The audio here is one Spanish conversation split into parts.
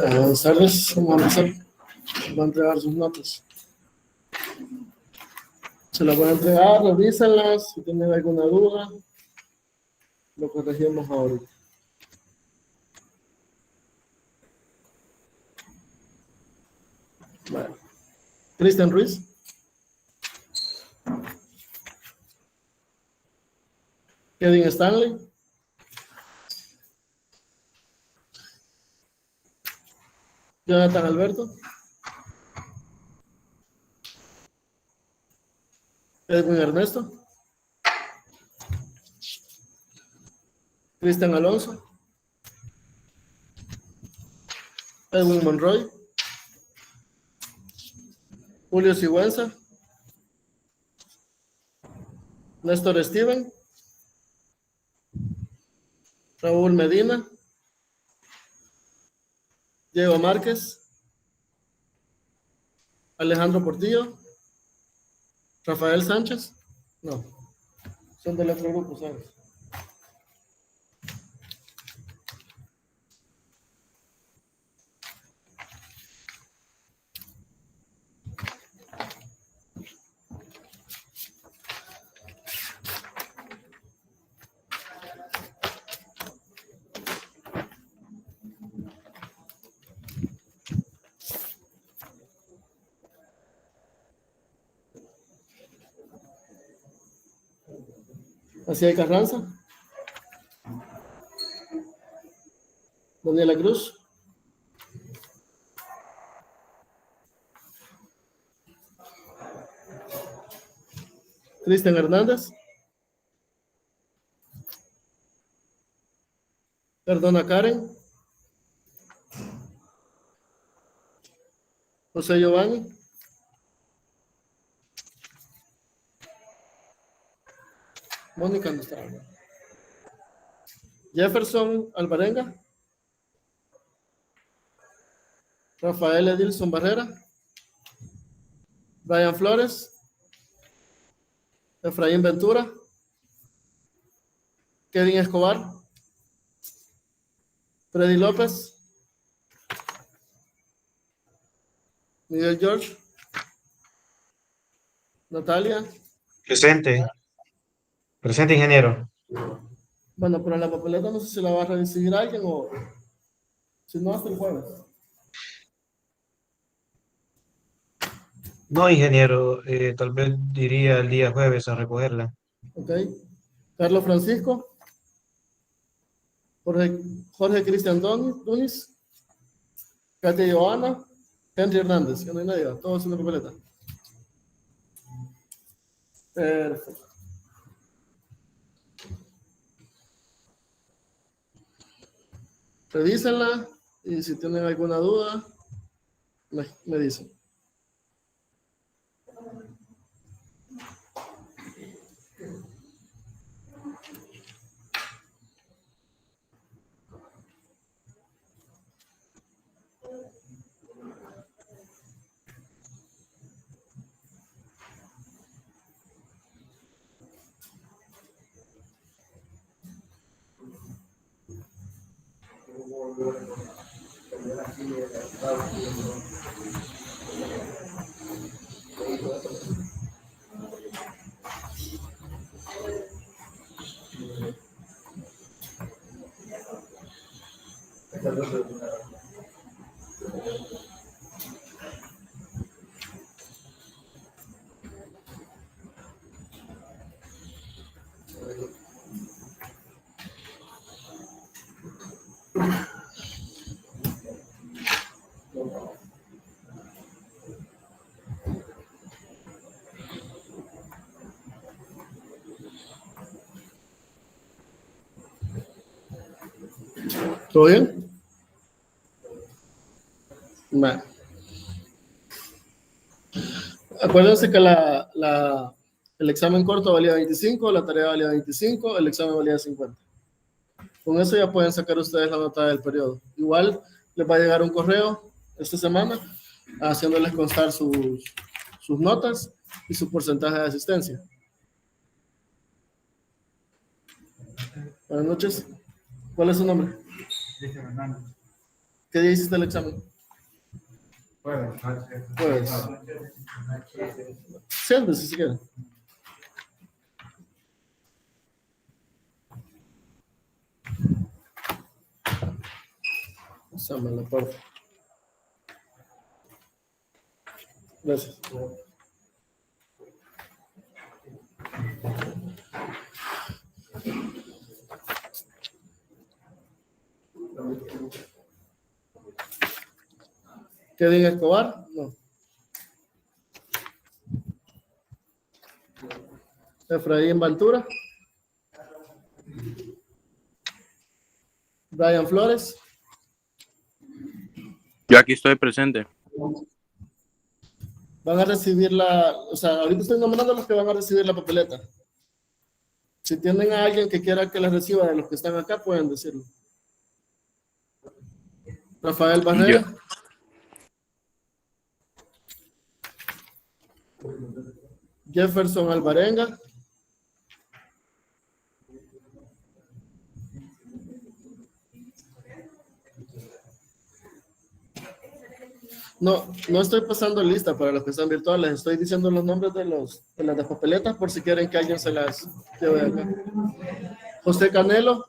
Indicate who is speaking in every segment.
Speaker 1: Buenas tardes, vamos a empezar. Va a entregar sus notas. Se las voy a entregar, revísenlas. Si tienen alguna duda, lo corregimos ahorita. Bueno. Cristian Ruiz. Kevin Stanley. Jonathan Alberto. Edwin Ernesto. Cristian Alonso. Edwin Monroy. Julio Sigüenza. Néstor Steven. Raúl Medina. Diego Márquez. Alejandro Portillo. Rafael Sánchez. No, son del otro grupo, ¿sabes? Hacia Carranza. Daniela Cruz. Cristian Hernández. Perdona Karen. José Giovanni. Mónica no está. Jefferson Alvarenga. Rafael Edilson Barrera. Brian Flores. Efraín Ventura. Kevin Escobar. Freddy López. Miguel George. Natalia.
Speaker 2: Presente. Presente, ingeniero.
Speaker 1: Bueno, pero la papeleta no sé si la va a recibir alguien o si no hasta el jueves.
Speaker 2: No, ingeniero, tal vez diría el día jueves a recogerla.
Speaker 1: Ok. Carlos Francisco. Jorge Cristian Dunis. Katia Joana. Henry Hernández. Que no hay nadie, todos en la papeleta. Perfecto. Revísenla y si tienen alguna duda, me dicen. ¿Todo bien? Bueno. Acuérdense que el examen corto valía 25, la tarea valía 25, el examen valía 50. Con eso ya pueden sacar ustedes la nota del periodo. Igual les va a llegar un correo esta semana haciéndoles constar sus notas y su porcentaje de asistencia. Buenas noches. ¿Cuál es su nombre? ¿Qué día hiciste el examen? Jueves. Siéntese si quiere. Pásame la puerta. Gracias. ¿Kevin Escobar? No. Efraín Ventura. Brian Flores.
Speaker 3: Yo aquí estoy presente.
Speaker 1: Van a recibir o sea, ahorita estoy nombrando a los que van a recibir la papeleta. Si tienen a alguien que quiera que la reciba de los que están acá, pueden decirlo. Rafael Barrera. Jefferson Alvarenga. No estoy pasando lista para los que están virtuales, estoy diciendo los nombres de las papeletas por si quieren que alguien se las lleve acá. José Canelo.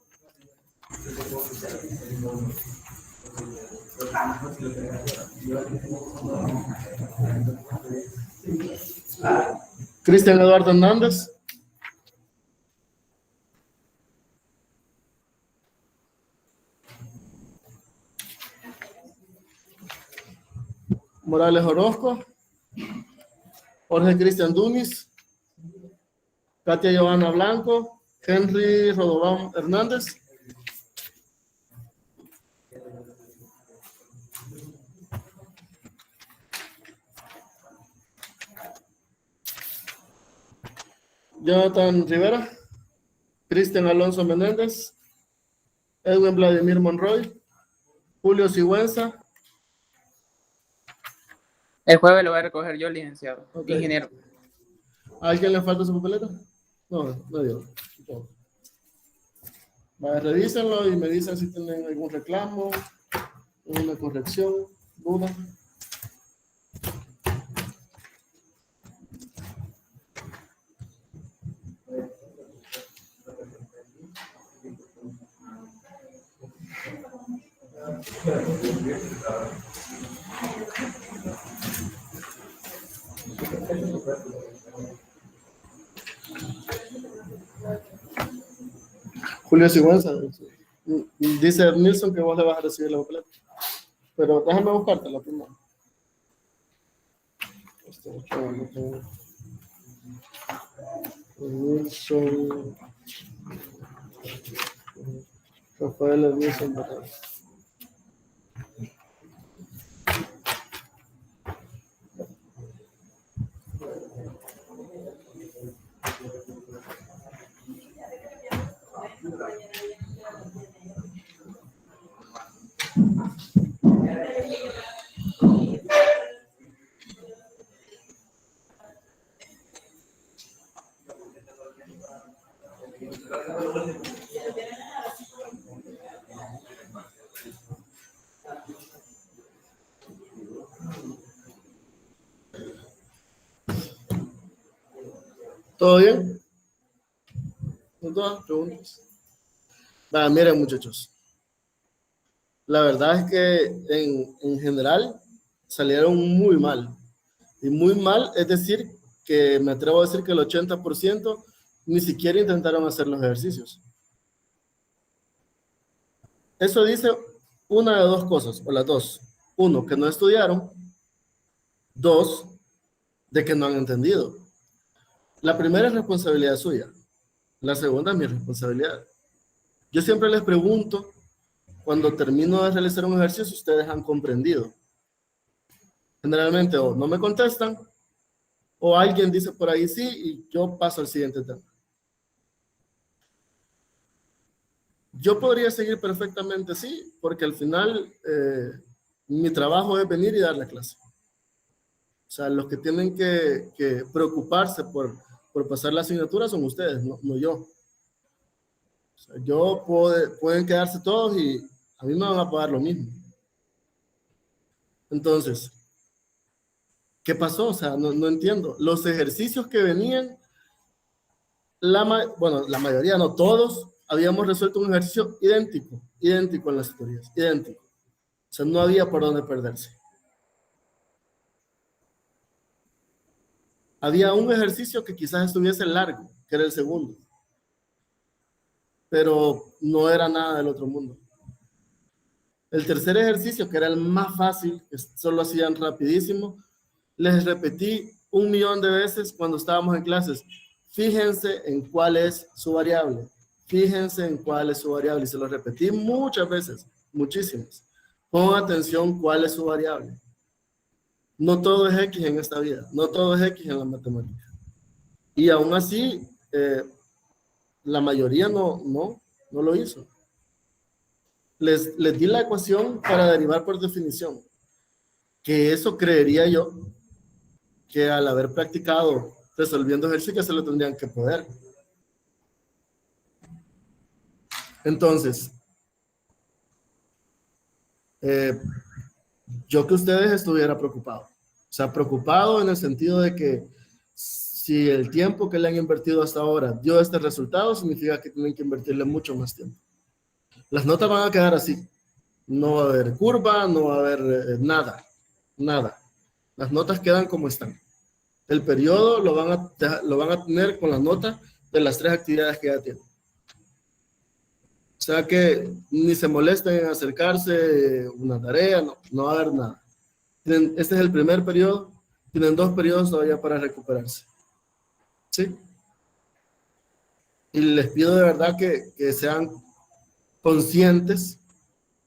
Speaker 1: Cristian Eduardo Hernández. Morales Orozco. Jorge Cristian Dunis. Katia Giovanna Blanco. Henry Rodobán Hernández. Jonathan Rivera. Cristian Alonso Menéndez. Edwin Vladimir Monroy. Julio Sigüenza.
Speaker 4: El jueves lo voy a recoger yo, licenciado.
Speaker 1: Okay.
Speaker 4: Ingeniero.
Speaker 1: ¿A alguien le falta su papeleta? No dio. Vaya, revísenlo y me dicen si tienen algún reclamo, una corrección, duda. Julio Sigüenza, dice Nilsson que vos le vas a recibir la papeleta, pero déjame buscarte la primera. Nilsson, Rafael Nilsson, ¿verdad? ¿Todo bien? ¿No todas preguntas? Miren, muchachos. La verdad es que en general salieron muy mal. Y muy mal, es decir, que me atrevo a decir que el 80% ni siquiera intentaron hacer los ejercicios. Eso dice una de dos cosas, o las dos. Uno, que no estudiaron. Dos, de que no han entendido. La primera es responsabilidad suya. La segunda es mi responsabilidad. Yo siempre les pregunto, cuando termino de realizar un ejercicio, si ustedes han comprendido. Generalmente o no me contestan, o alguien dice por ahí sí, y yo paso al siguiente tema. Yo podría seguir perfectamente sí, porque al final mi trabajo es venir y dar la clase. O sea, los que tienen que preocuparse por pasar la asignatura son ustedes, no yo. O sea, pueden quedarse todos y a mí me van a pagar lo mismo. Entonces, ¿qué pasó? O sea, no entiendo. Los ejercicios que venían, bueno, la mayoría, no todos, habíamos resuelto un ejercicio idéntico en las tutorías, idéntico. O sea, no había por dónde perderse. Había un ejercicio que quizás estuviese largo, que era el segundo, pero no era nada del otro mundo. El tercer ejercicio, que era el más fácil, que solo hacían rapidísimo, les repetí 1.000.000 de veces cuando estábamos en clases. Fíjense en cuál es su variable. Fíjense en cuál es su variable. Y se lo repetí muchas veces, muchísimas. Pongan atención cuál es su variable. No todo es X en esta vida. No todo es X en la matemática. Y aún así, la mayoría no lo hizo. Les di la ecuación para derivar por definición. Que eso creería yo que al haber practicado resolviendo ejercicios se lo tendrían que poder. Entonces, yo que ustedes estuviera preocupado. O sea, preocupado en el sentido de que si el tiempo que le han invertido hasta ahora dio este resultado, significa que tienen que invertirle mucho más tiempo. Las notas van a quedar así. No va a haber curva, no va a haber nada. Las notas quedan como están. El periodo lo van a tener con la nota de las 3 actividades que ya tienen. O sea que ni se molesten en acercarse una tarea, no va a haber nada. Este es el primer periodo, tienen 2 periodos todavía para recuperarse. ¿Sí? Y les pido de verdad que sean conscientes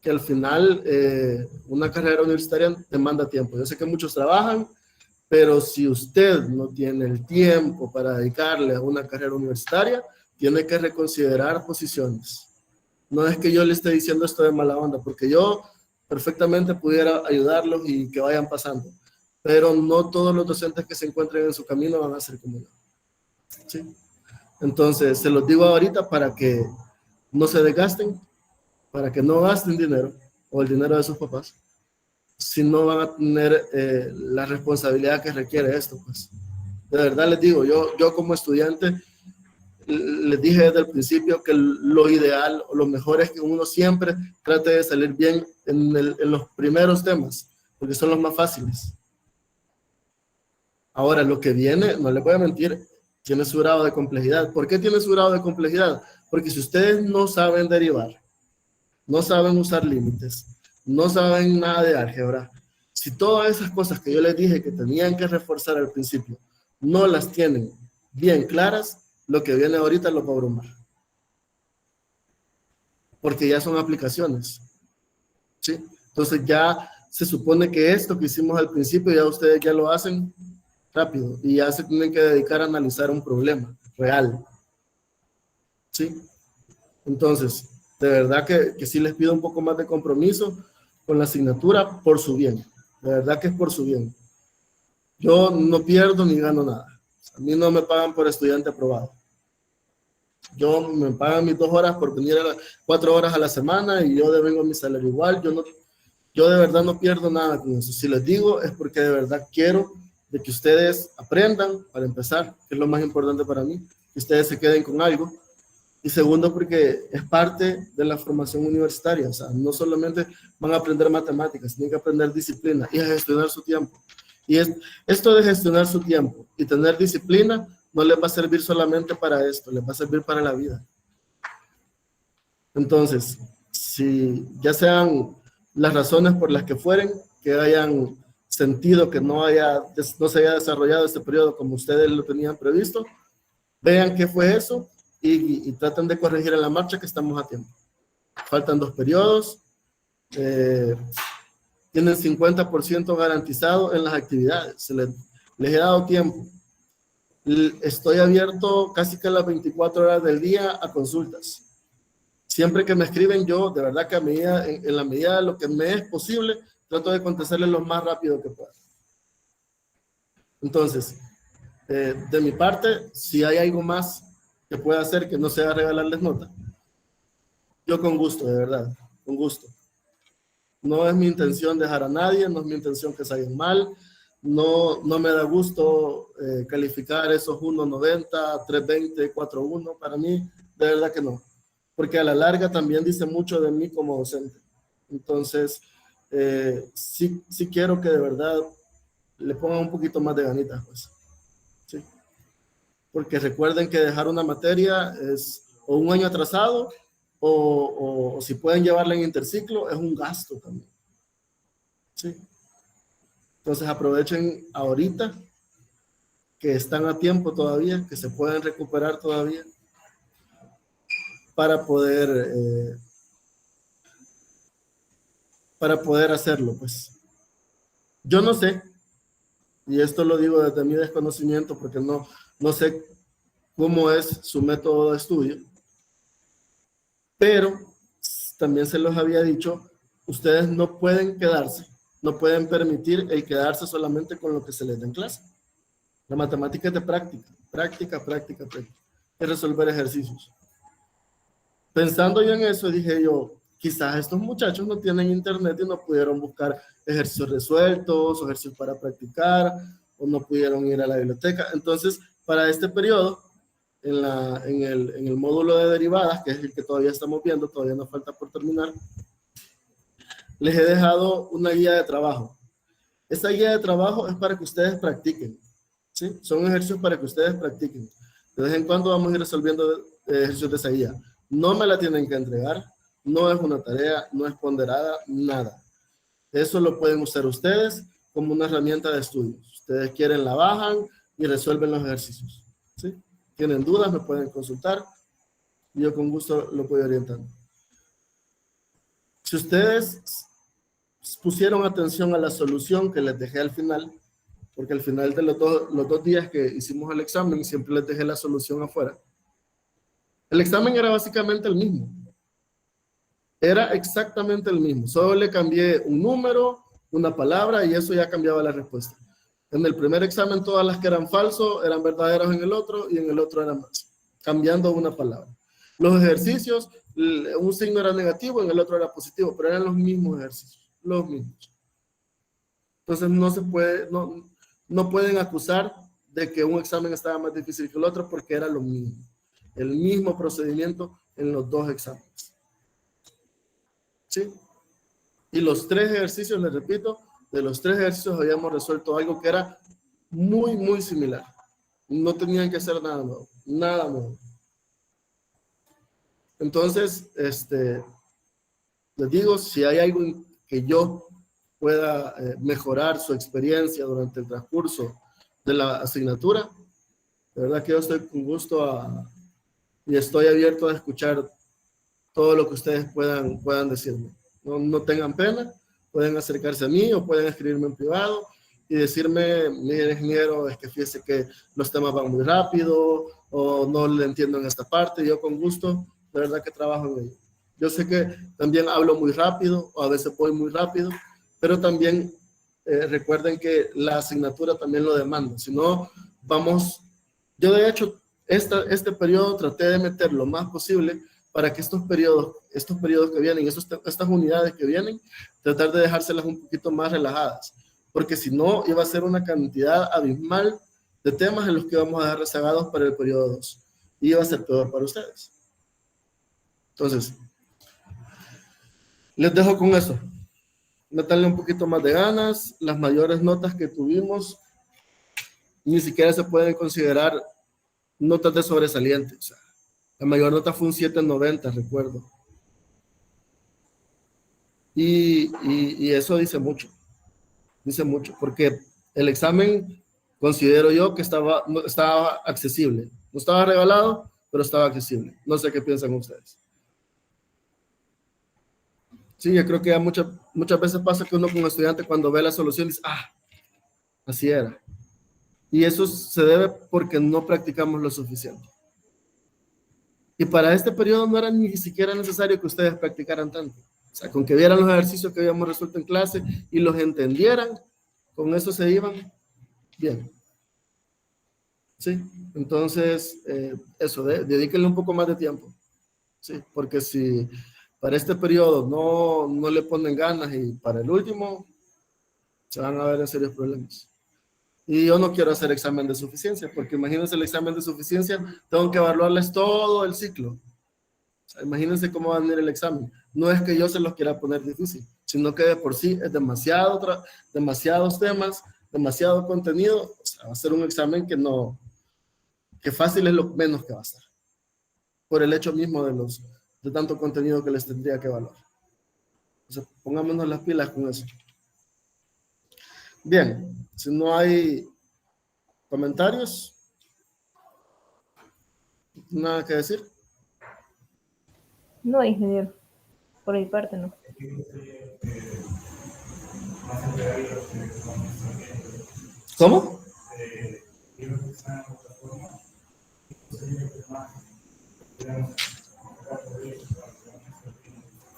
Speaker 1: que al final una carrera universitaria demanda tiempo. Yo sé que muchos trabajan, pero si usted no tiene el tiempo para dedicarle a una carrera universitaria, tiene que reconsiderar posiciones. No es que yo le esté diciendo esto de mala onda, porque yo perfectamente pudiera ayudarlos y que vayan pasando, pero no todos los docentes que se encuentren en su camino van a ser como yo. ¿Sí? Entonces, se los digo ahorita para que no se desgasten, para que no gasten dinero o el dinero de sus papás, si no van a tener la responsabilidad que requiere esto, pues. De verdad les digo, yo como estudiante les dije desde el principio que lo ideal o lo mejor es que uno siempre trate de salir bien en los primeros temas, porque son los más fáciles. Ahora, lo que viene, no les voy a mentir, tiene su grado de complejidad. ¿Por qué tiene su grado de complejidad? Porque si ustedes no saben derivar, no saben usar límites, no saben nada de álgebra, si todas esas cosas que yo les dije que tenían que reforzar al principio, no las tienen bien claras, lo que viene ahorita los va a abrumar. Porque ya son aplicaciones. ¿Sí? Entonces ya se supone que esto que hicimos al principio, ya ustedes ya lo hacen rápido y ya se tienen que dedicar a analizar un problema real. ¿Sí? Entonces, de verdad que sí les pido un poco más de compromiso con la asignatura por su bien. De verdad que es por su bien. Yo no pierdo ni gano nada. A mí no me pagan por estudiante aprobado. Yo me pagan mis 2 horas por venir a 4 horas a la semana y yo devengo mi salario igual. Yo de verdad no pierdo nada con eso. Si les digo es porque de verdad quiero de que ustedes aprendan, para empezar, que es lo más importante para mí, que ustedes se queden con algo. Y segundo, porque es parte de la formación universitaria. O sea, no solamente van a aprender matemáticas, tienen que aprender disciplina y a gestionar su tiempo. Y esto de gestionar su tiempo y tener disciplina no les va a servir solamente para esto, les va a servir para la vida. Entonces, si ya sean las razones por las que fueren, que hayan sentido que no se haya desarrollado este periodo como ustedes lo tenían previsto, vean qué fue eso y traten de corregir en la marcha, que estamos a tiempo. Faltan 2 periodos, tienen 50% garantizado en las actividades, les he dado tiempo. Estoy abierto casi que las 24 horas del día a consultas. Siempre que me escriben, yo de verdad que en la medida de lo que me es posible, trato de contestarles lo más rápido que pueda. Entonces, de mi parte, si hay algo más que pueda hacer que no sea regalarles nota, yo con gusto, de verdad, con gusto. No es mi intención dejar a nadie, no es mi intención que salgan mal, no me da gusto calificar esos 1.90, 3.20, 4.1, para mí, de verdad que no, porque a la larga también dice mucho de mí como docente. Entonces, sí quiero que de verdad le pongan un poquito más de ganitas, pues. Sí. Porque recuerden que dejar una materia es o un año atrasado o si pueden llevarla en interciclo, es un gasto también. Sí. Entonces aprovechen ahorita que están a tiempo todavía, que se pueden recuperar todavía para poder hacerlo, pues. Yo no sé, y esto lo digo desde mi desconocimiento porque no sé cómo es su método de estudio, pero también se los había dicho, ustedes no pueden quedarse, no pueden permitir el quedarse solamente con lo que se les da en clase. La matemática es de práctica, es resolver ejercicios. Pensando yo en eso, dije yo, quizás estos muchachos no tienen internet y no pudieron buscar ejercicios resueltos o ejercicios para practicar, o no pudieron ir a la biblioteca. Entonces, para este periodo, en el módulo de derivadas, que es el que todavía estamos viendo, todavía nos falta por terminar, les he dejado una guía de trabajo. Esta guía de trabajo es para que ustedes practiquen, ¿sí? Son ejercicios para que ustedes practiquen. De vez en cuando vamos a ir resolviendo ejercicios de esa guía. No me la tienen que entregar, no es una tarea, no es ponderada, nada. Eso lo pueden usar ustedes como una herramienta de estudio. Si ustedes quieren, la bajan y resuelven los ejercicios, ¿sí? Tienen dudas, me pueden consultar y yo con gusto lo voy orientando. Si ustedes pusieron atención a la solución que les dejé al final, porque al final de los dos días que hicimos el examen, siempre les dejé la solución afuera. El examen era básicamente el mismo. Era exactamente el mismo. Solo le cambié un número, una palabra y eso ya cambiaba la respuesta. En el primer examen todas las que eran falsos eran verdaderos en el otro y en el otro eran más, cambiando una palabra. Los ejercicios, un signo era negativo, en el otro era positivo, pero eran los mismos ejercicios, los mismos. Entonces no pueden acusar de que un examen estaba más difícil que el otro porque era lo mismo. El mismo procedimiento en los dos exámenes. ¿Sí? Y los tres ejercicios, les repito, de los tres ejercicios habíamos resuelto algo que era muy similar. No tenían que hacer nada nuevo, nada nuevo. Entonces, les digo, si hay algo que yo pueda mejorar su experiencia durante el transcurso de la asignatura, de verdad que yo estoy con gusto y estoy abierto a escuchar todo lo que ustedes puedan decirme. No tengan pena, pueden acercarse a mí o pueden escribirme en privado y decirme, mire ingeniero, es que fíjese que los temas van muy rápido o no le entiendo en esta parte. Yo con gusto, de verdad que trabajo en ello. Yo sé que también hablo muy rápido o a veces voy muy rápido, pero también recuerden que la asignatura también lo demanda. Si no, yo de hecho, este periodo traté de meter lo más posible para que estos periodos que vienen, estas unidades que vienen, tratar de dejárselas un poquito más relajadas, porque si no, iba a ser una cantidad abismal de temas en los que vamos a dejar rezagados para el periodo 2, y iba a ser peor para ustedes. Entonces, les dejo con eso. Meterle un poquito más de ganas. Las mayores notas que tuvimos ni siquiera se pueden considerar notas de sobresaliente. O sea, la mayor nota fue un 7.90, recuerdo. Y eso dice mucho, porque el examen considero yo que estaba accesible. No estaba regalado, pero estaba accesible. No sé qué piensan ustedes. Sí, yo creo que muchas veces pasa que uno como estudiante cuando ve la solución dice, así era. Y eso se debe porque no practicamos lo suficiente. Y para este periodo no era ni siquiera necesario que ustedes practicaran tanto. O sea, con que vieran los ejercicios que habíamos resuelto en clase y los entendieran, con eso se iban bien. ¿sí? Entonces, eso, dedíquenle un poco más de tiempo, ¿sí? Porque si para este periodo no le ponen ganas y para el último, se van a ver en serios problemas. Y yo no quiero hacer examen de suficiencia, porque imagínense el examen de suficiencia, tengo que evaluarles todo el ciclo. O sea, imagínense cómo va a venir el examen. No es que yo se los quiera poner difícil, sino que de por sí es demasiados temas, demasiado contenido. O sea, va a ser un examen que fácil es lo menos que va a ser, por el hecho mismo de tanto contenido que les tendría que evaluar. O sea, pongámonos las pilas con eso. Bien, si no hay comentarios, nada que decir.
Speaker 3: No, ingeniero. Por mi parte, no.
Speaker 1: ¿Cómo?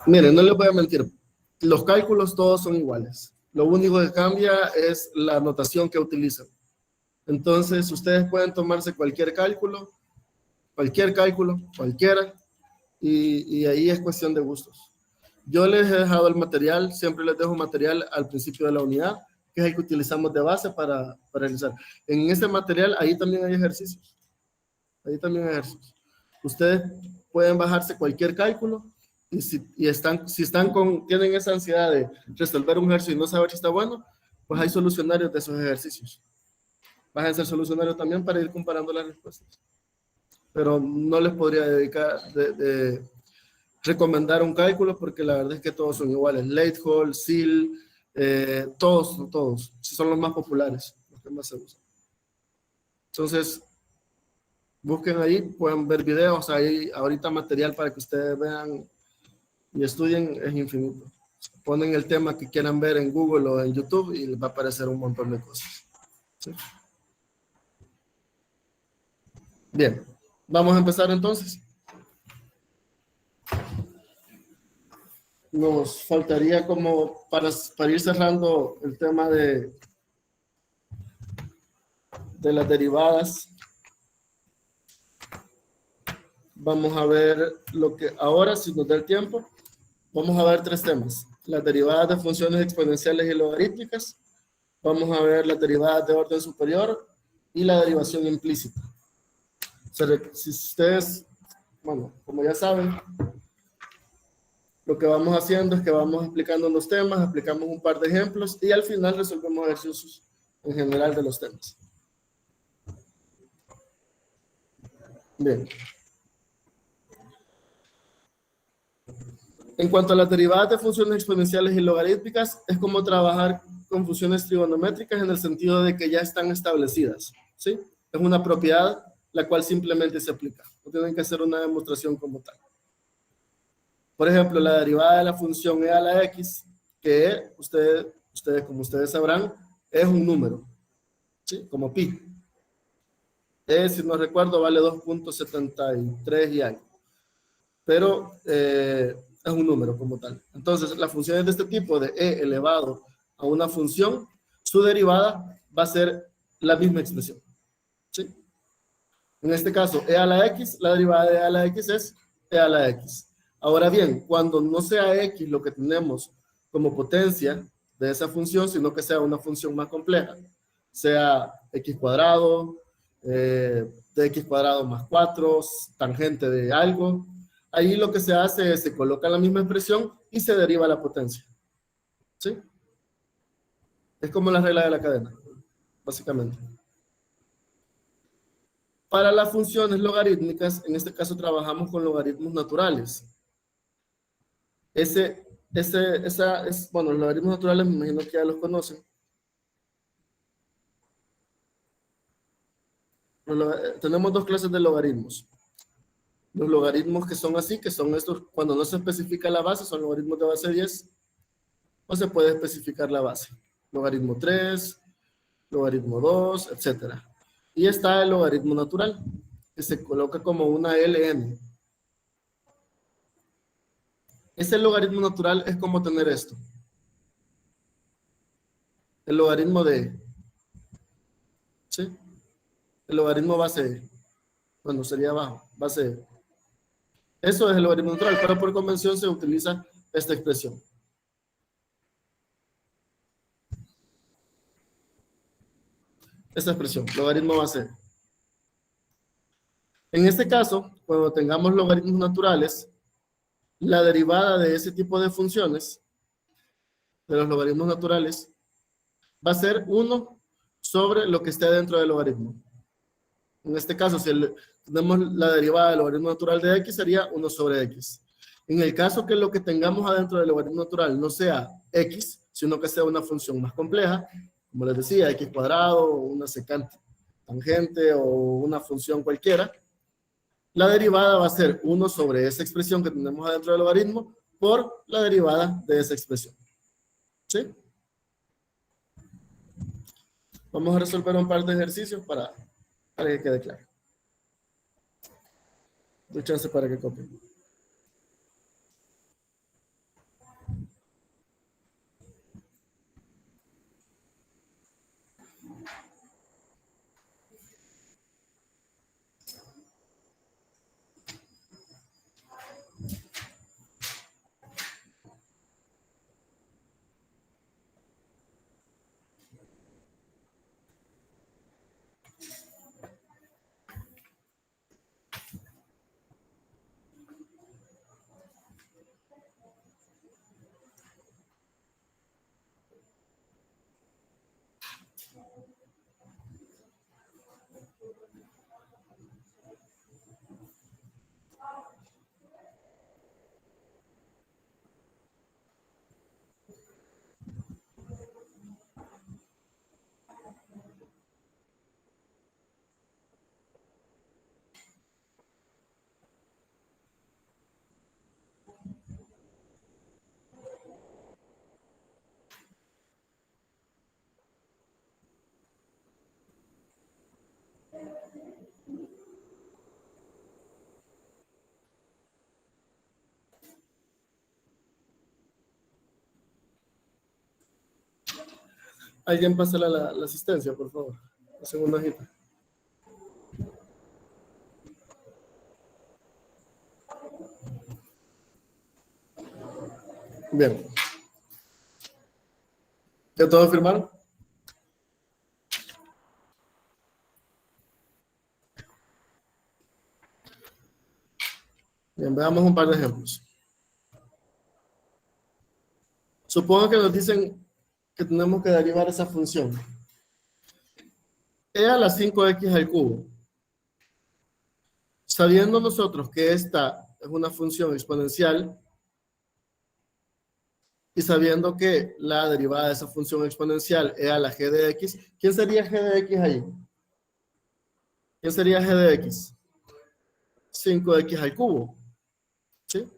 Speaker 1: Miren, no les voy a mentir. Los cálculos todos son iguales. Lo único que cambia es la notación que utilizan. Entonces, ustedes pueden tomarse cualquier cálculo, cualquiera, y ahí es cuestión de gustos. Yo les he dejado el material, siempre les dejo material al principio de la unidad, que es el que utilizamos de base para realizar. En ese material, ahí también hay ejercicios. Ustedes pueden bajarse cualquier cálculo y si tienen esa ansiedad de resolver un ejercicio y no saber si está bueno, pues hay solucionarios de esos ejercicios. Bájense el solucionario también para ir comparando las respuestas. Pero no les podría recomendar un cálculo porque la verdad es que todos son iguales. Late Hall, SEAL, todos. Son los más populares, los que más se usan. Entonces, busquen ahí, pueden ver videos, hay ahorita material para que ustedes vean y estudien, es infinito. Ponen el tema que quieran ver en Google o en YouTube y les va a aparecer un montón de cosas. ¿Sí? Bien, vamos a empezar entonces. Nos faltaría como para ir cerrando el tema de las derivadas. Vamos a ver lo que ahora, si nos da el tiempo, vamos a ver 3 temas. Las derivadas de funciones exponenciales y logarítmicas. Vamos a ver las derivadas de orden superior y la derivación implícita. O sea, si ustedes, bueno, como ya saben, lo que vamos haciendo es que vamos explicando los temas, aplicamos un par de ejemplos y al final resolvemos ejercicios en general de los temas. Bien. En cuanto a las derivadas de funciones exponenciales y logarítmicas, es como trabajar con funciones trigonométricas en el sentido de que ya están establecidas, ¿sí? Es una propiedad la cual simplemente se aplica. No tienen que hacer una demostración como tal. Por ejemplo, la derivada de la función e a la x, que ustedes como ustedes sabrán, es un número, ¿sí? Como pi. Si no recuerdo, vale 2.73 y algo. Pero es un número como tal. Entonces, las funciones de este tipo, de e elevado a una función, su derivada va a ser la misma expresión, ¿sí? En este caso, e a la x, la derivada de e a la x es e a la x. Ahora bien, cuando no sea x lo que tenemos como potencia de esa función, sino que sea una función más compleja, sea x cuadrado, de x cuadrado más 4, tangente de algo, ahí lo que se hace es se coloca la misma expresión y se deriva la potencia. ¿Sí? Es como la regla de la cadena, básicamente. Para las funciones logarítmicas, en este caso trabajamos con logaritmos naturales. Bueno, los logaritmos naturales me imagino que ya los conocen. Tenemos 2 clases de logaritmos. Los logaritmos que son así, que son estos, cuando no se especifica la base, son logaritmos de base 10, o se puede especificar la base. Logaritmo 3, logaritmo 2, etc. Y está el logaritmo natural, que se coloca como una ln. Ese logaritmo natural es como tener esto. El logaritmo de, ¿sí? El logaritmo base E. Bueno, sería abajo, base E. Eso es el logaritmo natural, pero por convención se utiliza esta expresión. Esta expresión, logaritmo base E. En este caso, cuando tengamos logaritmos naturales, la derivada de ese tipo de funciones, de los logaritmos naturales, va a ser 1 sobre lo que esté dentro del logaritmo. En este caso, si tenemos la derivada del logaritmo natural de x, sería 1 sobre x. En el caso que lo que tengamos adentro del logaritmo natural no sea x, sino que sea una función más compleja, como les decía, x cuadrado, o una secante tangente, o una función cualquiera, la derivada va a ser 1 sobre esa expresión que tenemos adentro del logaritmo por la derivada de esa expresión. ¿Sí? Vamos a resolver un par de ejercicios para que quede claro. Doy chance para que copien. Alguien pásale la asistencia, por favor. La segunda hojita. Bien. ¿Ya todos firmaron? Bien, veamos un par de ejemplos. Supongo que nos dicen que tenemos que derivar esa función. E a la 5x al cubo. Sabiendo nosotros que esta es una función exponencial y sabiendo que la derivada de esa función exponencial e a la g de x, ¿quién sería g de x ahí? ¿Quién sería g de x? 5x al cubo. ¿Sí?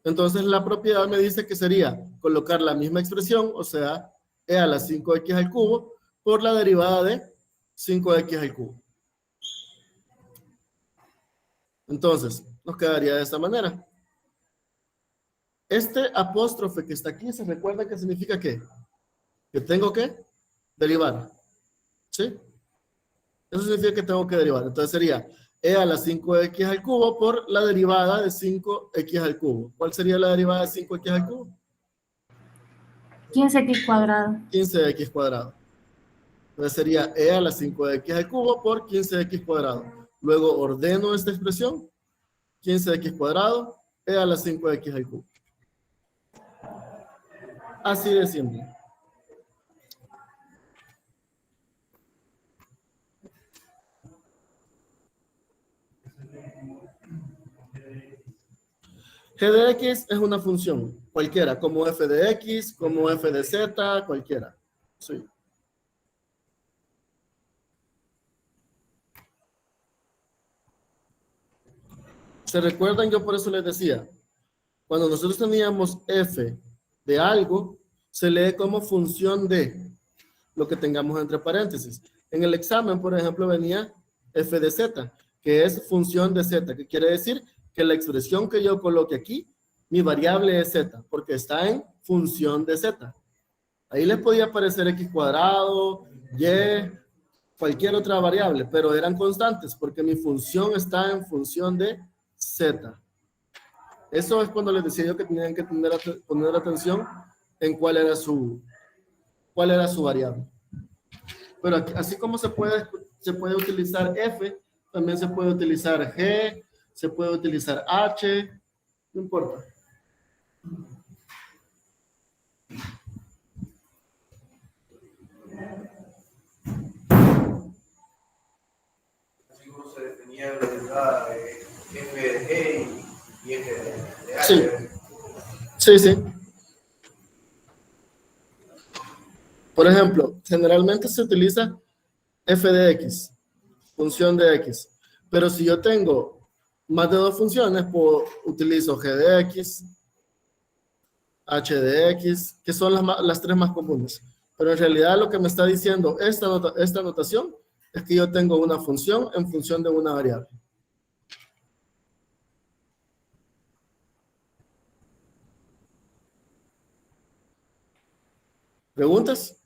Speaker 1: Entonces la propiedad me dice que sería colocar la misma expresión, o sea, e a la 5x al cubo por la derivada de 5x al cubo. Entonces, nos quedaría de esta manera. Este apóstrofe que está aquí, ¿se recuerda que significa qué? Que tengo que derivar. ¿Sí? Eso significa que tengo que derivar. Entonces sería e a la 5x al cubo por la derivada de 5x al cubo. ¿Cuál sería la derivada de 5x al cubo?
Speaker 3: 15x cuadrado.
Speaker 1: 15x cuadrado. Entonces sería e a la 5x al cubo por 15x cuadrado. Luego ordeno esta expresión. 15x cuadrado, e a la 5x al cubo. Así de simple. G de x es una función, cualquiera, como f de x, como f de z, cualquiera. Sí. ¿Se recuerdan? Yo por eso les decía, cuando nosotros teníamos f de algo, se lee como función de lo que tengamos entre paréntesis. En el examen, por ejemplo, venía f de z, que es función de z, que quiere decir que la expresión que yo coloque aquí, mi variable es z, porque está en función de z. Ahí les podía aparecer x cuadrado, y, cualquier otra variable, pero eran constantes porque mi función está en función de z. Eso es cuando les decía yo que tenían que poner atención en cuál era su variable. Pero así como se puede utilizar f, también se puede utilizar g, se puede utilizar h, no importa.
Speaker 5: Así como se definía la derivada de f de g y f de h.
Speaker 1: Sí, sí, sí. Por ejemplo, generalmente se utiliza f de x, función de x. Pero si yo tengo más de dos funciones, pues utilizo g de x, h de x, que son las tres más comunes. Pero en realidad lo que me está diciendo esta notación es que yo tengo una función en función de una variable. ¿Preguntas?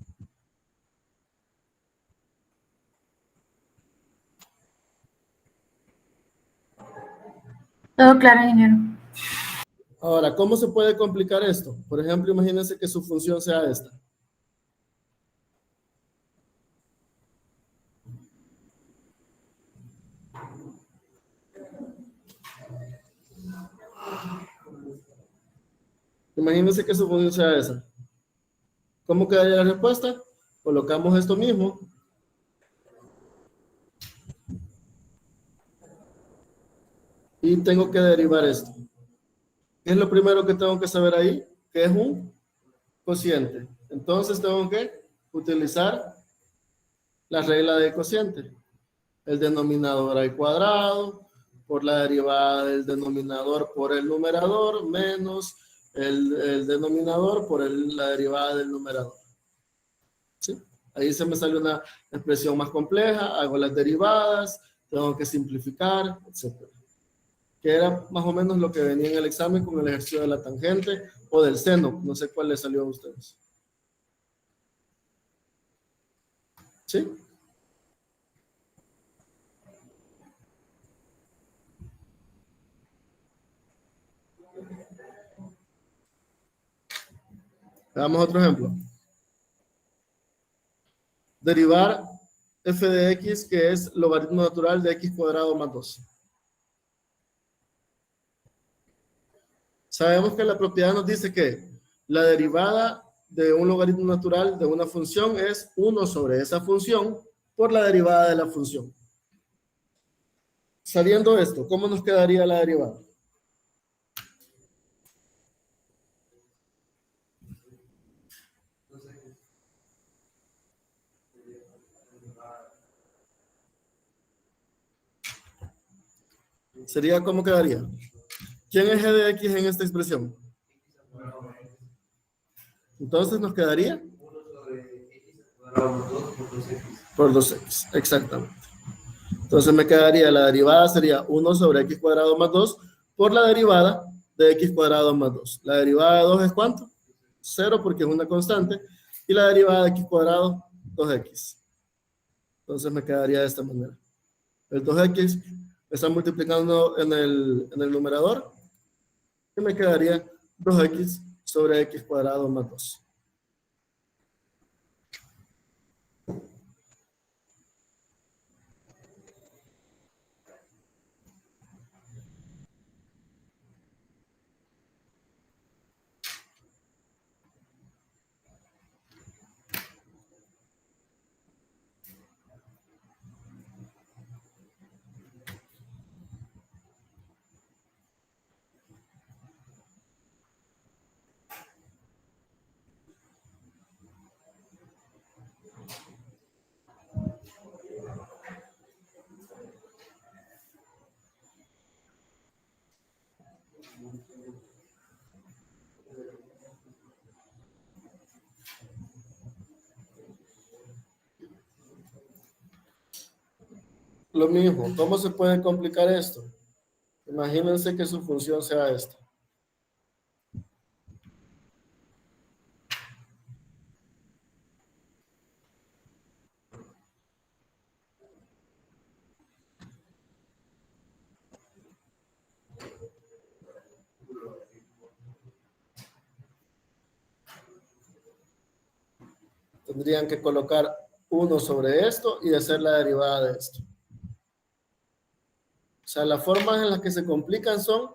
Speaker 3: Todo claro, ingeniero.
Speaker 1: Ahora, ¿cómo se puede complicar esto? Por ejemplo, imagínense que su función sea esta. Imagínense que su función sea esa. ¿Cómo quedaría la respuesta? Colocamos esto mismo. Y tengo que derivar esto. ¿Qué es lo primero que tengo que saber ahí? Que es un cociente. Entonces tengo que utilizar la regla de cociente. El denominador al cuadrado por la derivada del denominador por el numerador menos el denominador por la derivada del numerador. ¿Sí? Ahí se me sale una expresión más compleja, hago las derivadas, tengo que simplificar, etc. Que era más o menos lo que venía en el examen con el ejercicio de la tangente o del seno. No sé cuál les salió a ustedes. ¿Sí? Veamos otro ejemplo. Derivar f de x, que es logaritmo natural de x cuadrado más 2. Sabemos que la propiedad nos dice que la derivada de un logaritmo natural de una función es 1 sobre esa función por la derivada de la función. Sabiendo esto, ¿cómo nos quedaría la derivada? Sería, ¿cómo quedaría? ¿Quién es g de x en esta expresión? Entonces nos quedaría por 2x, exactamente. Entonces me quedaría, la derivada sería 1 sobre x cuadrado más 2 por la derivada de x cuadrado más 2. La derivada de 2 es ¿cuánto? 0 porque es una constante. Y la derivada de x cuadrado, 2x. Entonces me quedaría de esta manera. El 2x está multiplicando en el numerador. Y me quedaría 2x sobre x cuadrado más 2. Lo mismo, ¿cómo se puede complicar esto? Imagínense que su función sea esta. Tendrían que colocar 1 sobre esto y hacer la derivada de esto. O sea, las formas en las que se complican son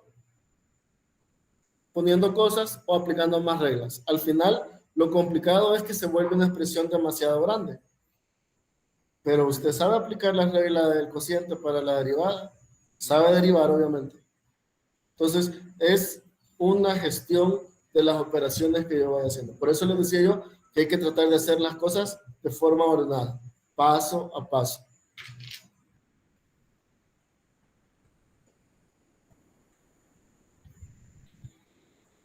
Speaker 1: poniendo cosas o aplicando más reglas. Al final, lo complicado es que se vuelve una expresión demasiado grande. Pero usted sabe aplicar la regla del cociente para la derivada, sabe derivar, obviamente. Entonces, es una gestión de las operaciones que yo voy haciendo. Por eso les decía yo que hay que tratar de hacer las cosas de forma ordenada, paso a paso.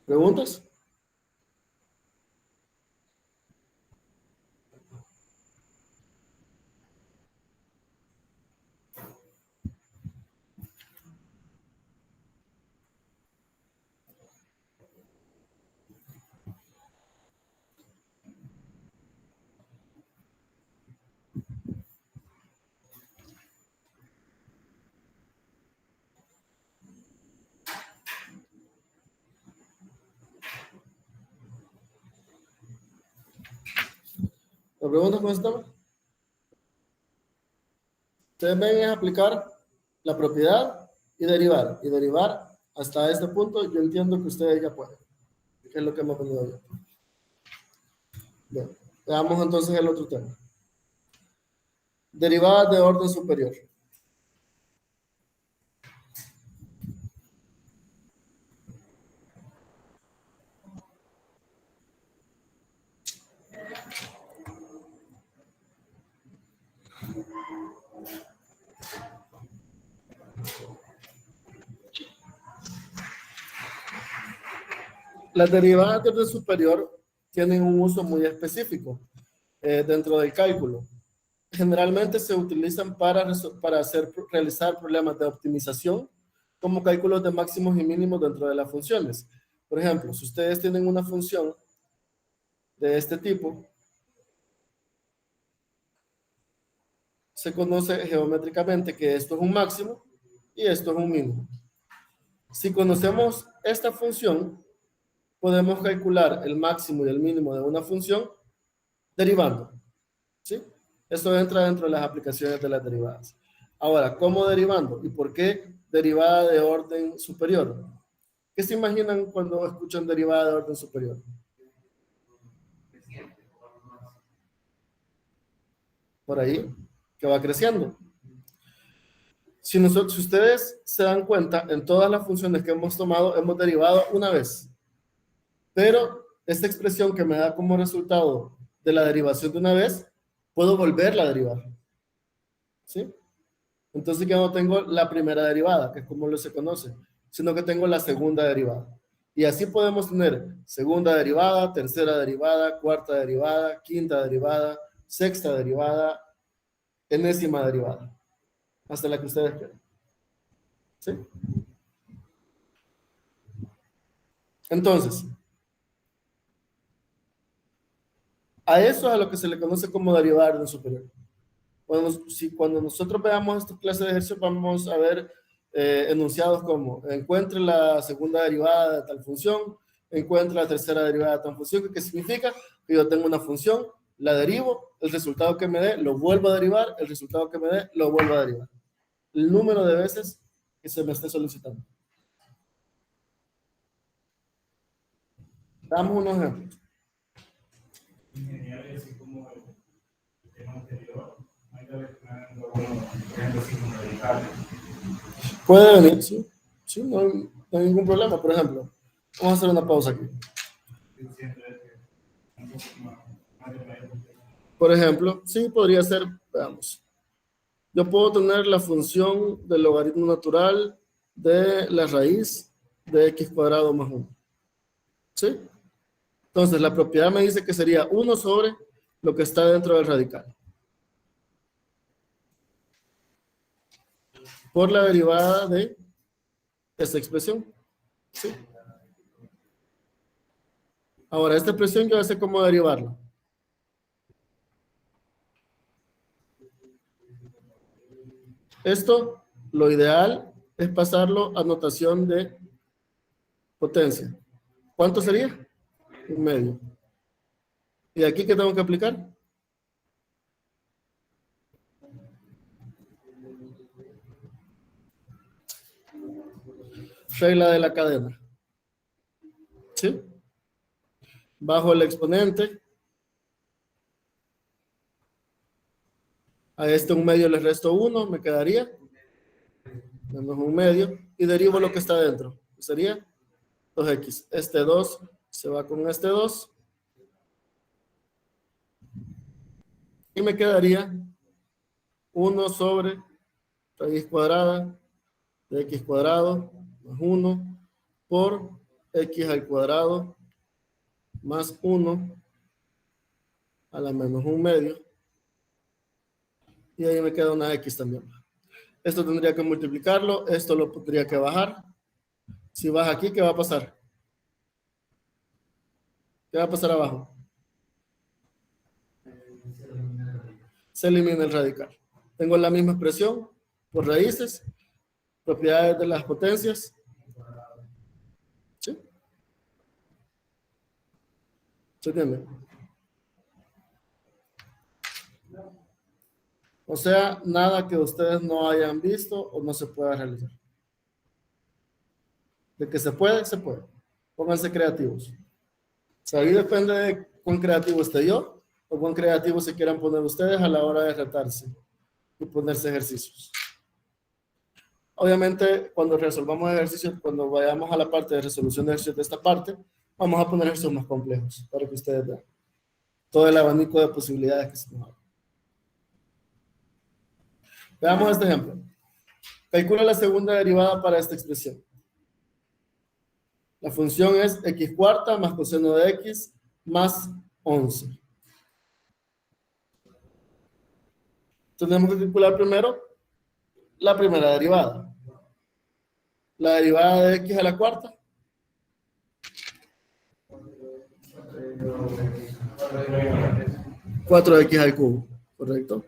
Speaker 1: ¿Preguntas? ¿Me preguntas con ese tema? Ustedes ven es aplicar la propiedad y derivar. Y derivar hasta este punto, yo entiendo que ustedes ya pueden. Que es lo que hemos venido viendo. Bien, veamos entonces el otro tema. Derivadas de orden superior. Las derivadas de orden superior tienen un uso muy específico dentro del cálculo. Generalmente se utilizan para realizar problemas de optimización como cálculos de máximos y mínimos dentro de las funciones. Por ejemplo, si ustedes tienen una función de este tipo, se conoce geométricamente que esto es un máximo y esto es un mínimo. Si conocemos esta función, podemos calcular el máximo y el mínimo de una función derivando. ¿Sí? Esto entra dentro de las aplicaciones de las derivadas. Ahora, ¿cómo derivando? ¿Y por qué derivada de orden superior? ¿Qué se imaginan cuando escuchan derivada de orden superior? Por ahí, que va creciendo. Si ustedes se dan cuenta, en todas las funciones que hemos tomado, hemos derivado una vez. Pero esta expresión que me da como resultado de la derivación de una vez, puedo volverla a derivar. ¿Sí? Entonces ya no tengo la primera derivada, que es como lo se conoce, sino que tengo la segunda derivada. Y así podemos tener segunda derivada, tercera derivada, cuarta derivada, quinta derivada, sexta derivada, enésima derivada, hasta la que ustedes quieran. ¿Sí? Entonces, a eso es a lo que se le conoce como derivada de orden superior. Cuando nosotros veamos esta clase de ejercicios, vamos a ver enunciados como encuentre la segunda derivada de tal función, encuentre la tercera derivada de tal función, que significa que yo tengo una función, la derivo, el resultado que me dé lo vuelvo a derivar, el resultado que me dé lo vuelvo a derivar. El número de veces que se me esté solicitando. Damos unos ejemplos.
Speaker 6: Así como el tema anterior,
Speaker 1: Puede venir, sí. Sí, no hay ningún problema. Por ejemplo, vamos a hacer una pausa aquí. Por ejemplo, sí, podría ser, veamos. Yo puedo tener la función del logaritmo natural de la raíz de x cuadrado más 1. ¿Sí? Entonces, la propiedad me dice que sería 1 sobre lo que está dentro del radical. Por la derivada de esta expresión. ¿Sí? Ahora, esta expresión yo sé cómo derivarla. Esto, lo ideal es pasarlo a notación de potencia. ¿Cuánto sería? 1 medio. ¿Y aquí qué tengo que aplicar? regla de la cadena. ¿Sí? Bajo el exponente. A este 1/2 le resto 1, me quedaría menos 1/2 y derivo lo que está dentro. Sería 2x. Este 2 se va con este 2 y me quedaría 1 sobre raíz cuadrada de x cuadrado más 1 por x al cuadrado más 1 a la menos 1/2. Y ahí me queda una x también. Esto tendría que multiplicarlo, esto lo tendría que bajar. Si baja aquí, ¿qué va a pasar? ¿Qué va a pasar abajo? Se elimina el radical. Tengo la misma expresión por raíces, propiedades de las potencias. ¿Sí? ¿Se entiende? O sea, nada que ustedes no hayan visto o no se pueda realizar. De que se puede, se puede. Pónganse creativos. O sea, ahí depende de cuán creativo esté yo o cuán creativo se quieran poner ustedes a la hora de retarse y ponerse ejercicios. Obviamente, cuando resolvamos ejercicios, cuando vayamos a la parte de resolución de ejercicios de esta parte, vamos a poner ejercicios más complejos para que ustedes vean todo el abanico de posibilidades que se nos abre. Veamos este ejemplo. Calcula la segunda derivada para esta expresión. La función es x cuarta más coseno de x más 11. Tenemos que calcular primero la primera derivada. La derivada de x a la cuarta. 4x al cubo, ¿correcto?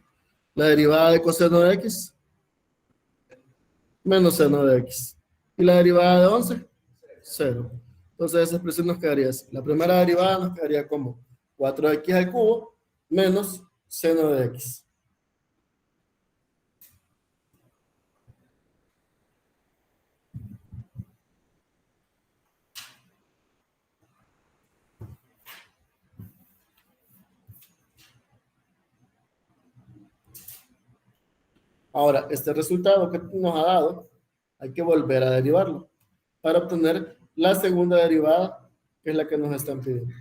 Speaker 1: La derivada de coseno de x, menos seno de x. ¿Y la derivada de 11? 0. Entonces esa expresión nos quedaría así. La primera derivada nos quedaría como 4x al cubo menos seno de x. Ahora, este resultado que nos ha dado, hay que volver a derivarlo para obtener la segunda derivada, que es la que nos están pidiendo.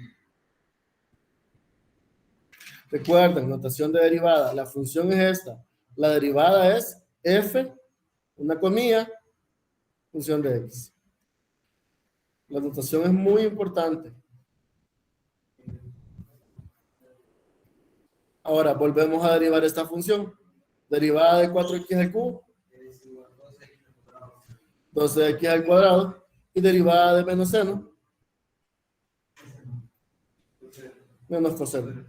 Speaker 1: Recuerden, notación de derivada, la función es esta. La derivada es f, una comilla, función de x. La notación es muy importante. Ahora, volvemos a derivar esta función. Derivada de 4x al cubo, 12x al cuadrado, y derivada de menos seno, menos coseno.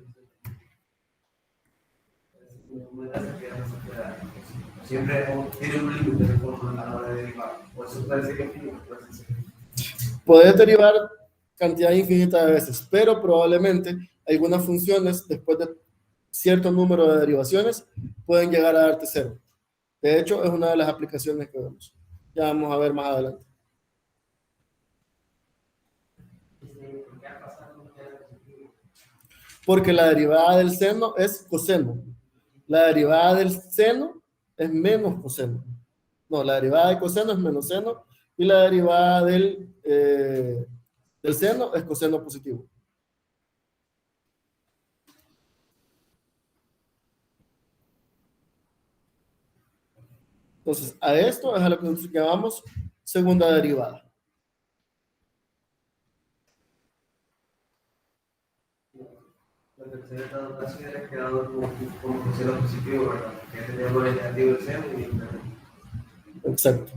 Speaker 5: Siempre tiene un límite de forma a la hora de derivar. Por eso puede ser que puede ser.
Speaker 1: Puedes derivar cantidad infinita de veces, pero probablemente algunas funciones, después de cierto número de derivaciones, pueden llegar a darte 0. De hecho, es una de las aplicaciones que vemos. Ya vamos a ver más adelante. Porque la derivada del seno es coseno. La derivada del seno es menos coseno. No, la derivada de coseno es menos seno y la derivada del seno es coseno positivo. Entonces, a esto es a lo que nosotros llamamos segunda derivada.
Speaker 5: La tercera denotación era quedado como coseno positivo, ¿verdad? Que teníamos el negativo del seno y el
Speaker 1: Exacto.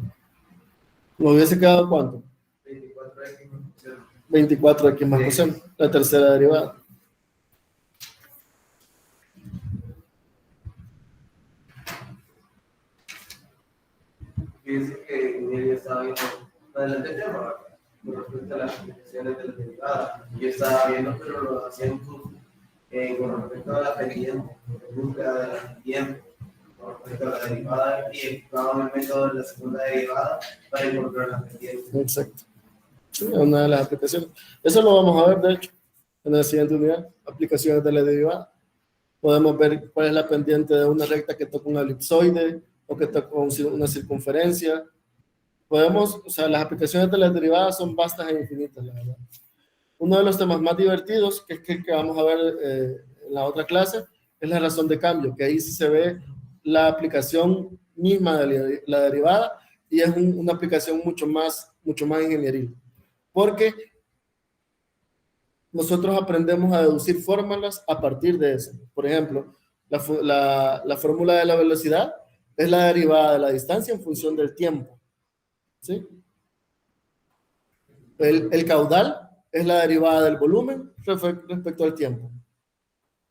Speaker 1: ¿Nos hubiese quedado cuánto?
Speaker 5: 24x más coseno.
Speaker 1: 24x más coseno, la tercera derivada.
Speaker 5: Fíjense que Miguel ya estaba viendo adelante el tema, ¿verdad? Con respecto a las aplicaciones de la derivada. Yo estaba viendo, pero lo hacían con respecto a la pendiente, búsqueda de la pendiente. respecto a la derivada y explicaba el método de la segunda derivada para encontrar la pendiente.
Speaker 1: Exacto. Sí, una de las aplicaciones. Eso lo vamos a ver, de hecho, en la siguiente unidad. Aplicaciones de la derivada. Podemos ver cuál es la pendiente de una recta que toca un elipsoide o que toca una circunferencia. Podemos, o sea, las aplicaciones de las derivadas son vastas e infinitas, la verdad. Uno de los temas más divertidos, que es que vamos a ver en la otra clase, es la razón de cambio, que ahí sí se ve la aplicación misma de la derivada y es una aplicación mucho más ingenieril. Porque nosotros aprendemos a deducir fórmulas a partir de eso. Por ejemplo, la fórmula de la velocidad es la derivada de la distancia en función del tiempo. ¿Sí? El caudal es la derivada del volumen respecto al tiempo.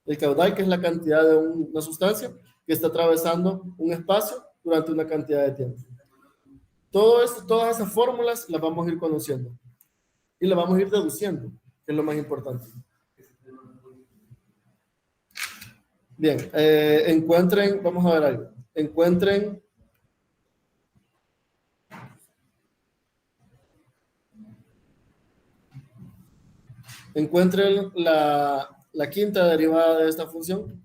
Speaker 1: El caudal, que es la cantidad de una sustancia que está atravesando un espacio durante una cantidad de tiempo. Todo esto, todas esas fórmulas las vamos a ir conociendo y las vamos a ir deduciendo, que es lo más importante. Bien, vamos a ver algo. Encuentren la quinta derivada de esta función,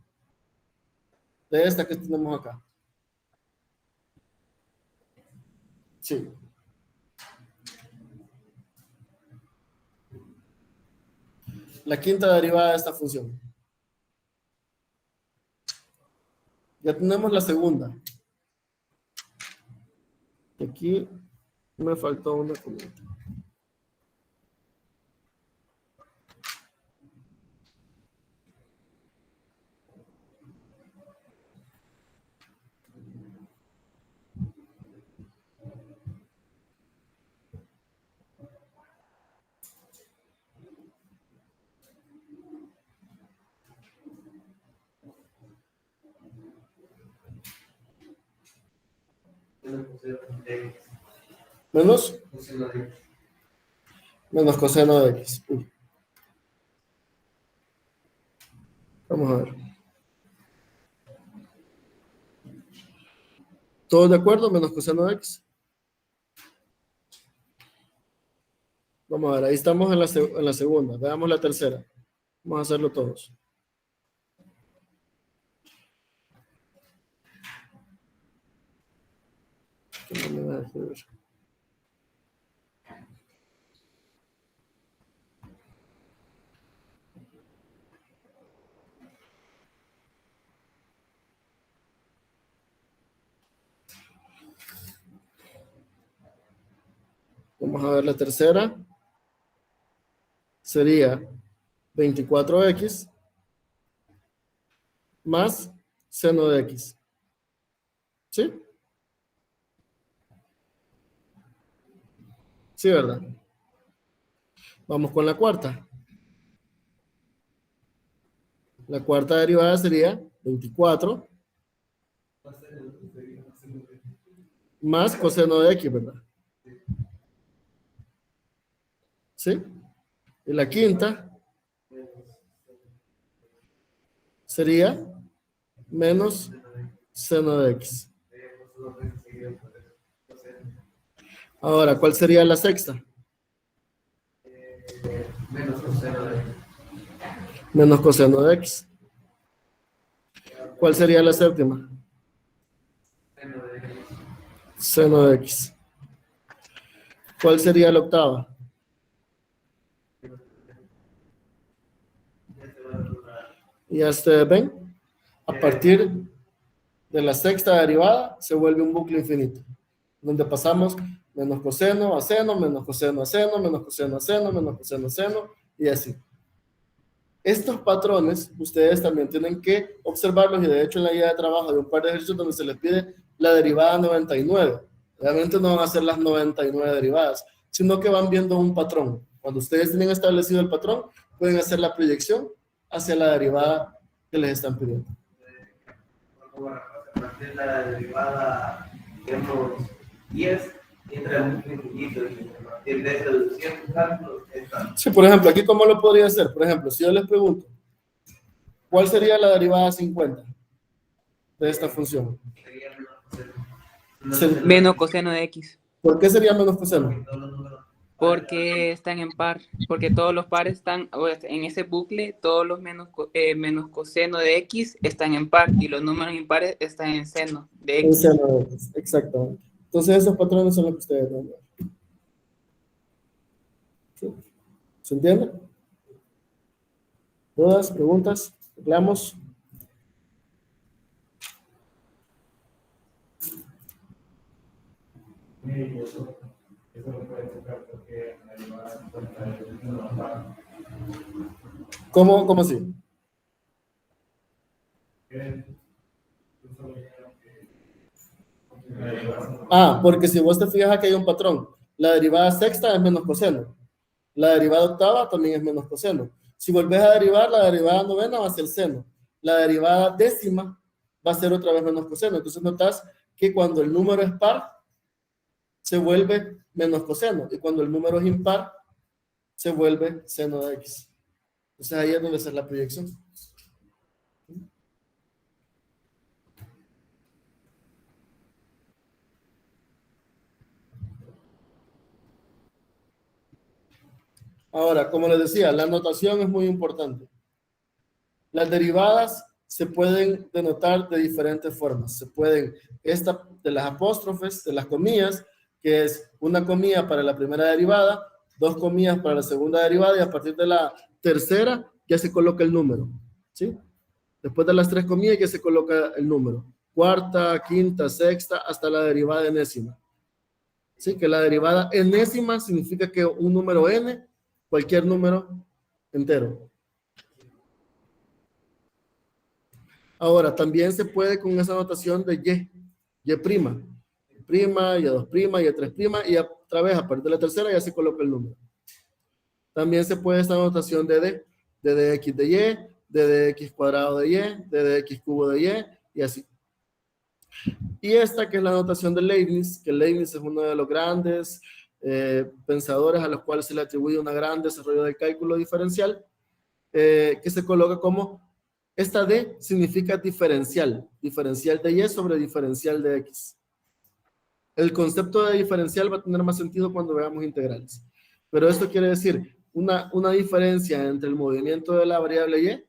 Speaker 1: de esta que tenemos acá. Sí. La quinta derivada de esta función. Ya tenemos la segunda. Aquí me faltó una comida. Menos coseno de x. Vamos a ver. ¿Todos de acuerdo? Menos coseno de x. Vamos a ver, ahí estamos en la segunda. Veamos la tercera. Vamos a hacerlo todos. No me va a dejar ver. Vamos a ver la tercera. Sería 24x más seno de x. ¿Sí? Sí, ¿verdad? Vamos con la cuarta. La cuarta derivada sería 24 más coseno de x, ¿verdad? ¿Sí? Y la quinta sería menos seno de x. Ahora, ¿cuál sería la sexta?
Speaker 5: Menos coseno de x.
Speaker 1: Menos coseno de x. ¿Cuál sería la séptima?
Speaker 5: Seno de x.
Speaker 1: Seno de x. ¿Cuál sería la octava? Y ya ustedes ven, a partir de la sexta derivada se vuelve un bucle infinito, donde pasamos menos coseno a seno, menos coseno a seno, menos coseno a seno, menos coseno a seno, y así. Estos patrones ustedes también tienen que observarlos, y de hecho en la guía de trabajo hay un par de ejercicios donde se les pide la derivada 99. Obviamente no van a ser las 99 derivadas, sino que van viendo un patrón. Cuando ustedes tienen establecido el patrón, pueden hacer la proyección hacia la derivada que les están pidiendo.
Speaker 5: Bueno, a partir de la derivada, digamos, 10, entra en un infinito, y a partir de esa deducción, cálculo, está.
Speaker 1: Sí, por ejemplo, aquí ¿cómo lo podría hacer? Por ejemplo, si yo les pregunto, ¿cuál sería la derivada 50? de esta función.
Speaker 5: Sería menos coseno.
Speaker 4: Menos coseno de X.
Speaker 1: ¿Por qué sería menos coseno?
Speaker 5: Todos los números
Speaker 4: Porque están en par. Porque todos los pares están, o en ese bucle, todos los menos coseno de X están en par y los números impares están en seno de
Speaker 1: En
Speaker 4: X.
Speaker 1: seno de X, exactamente. Entonces esos patrones son los que ustedes ven. ¿Sí? ¿Se entiende? ¿Dudas? ¿Preguntas? ¿Reclamos?
Speaker 6: Y eso lo puede tocar porque la derivada se encuentra en los pares.
Speaker 1: ¿Cómo así? Porque si vos te fijas aquí hay un patrón. La derivada sexta es menos coseno. La derivada octava también es menos coseno. Si volvés a derivar, la derivada novena va a ser seno. La derivada décima va a ser otra vez menos coseno. Entonces notas que cuando el número es par, se vuelve menos coseno. Y cuando el número es impar, se vuelve seno de X. Entonces ahí es donde está la proyección. Ahora, como les decía, la notación es muy importante. Las derivadas se pueden denotar de diferentes formas. Se pueden, esta de las apóstrofes, de las comillas, que es una comilla para la primera derivada, 2 comillas para la segunda derivada, y a partir de la tercera ya se coloca el número, ¿sí? Después de las 3 comillas ya se coloca el número. Cuarta, quinta, sexta, hasta la derivada enésima. ¿Sí? Que la derivada enésima significa que un número n, cualquier número entero. Ahora, también se puede con esa notación de y prima, y a 2 prima, y a 3 prima, y otra vez a partir de la tercera ya se coloca el número. También se puede esta notación de dx de y, de dx cuadrado de y, de dx cubo de y así. Y esta que es la notación de Leibniz, que Leibniz es uno de los grandes pensadores a los cuales se le atribuye un gran desarrollo del cálculo diferencial, que se coloca como esta d significa diferencial de y sobre diferencial de x. El concepto de diferencial va a tener más sentido cuando veamos integrales, pero esto quiere decir una diferencia entre el movimiento de la variable y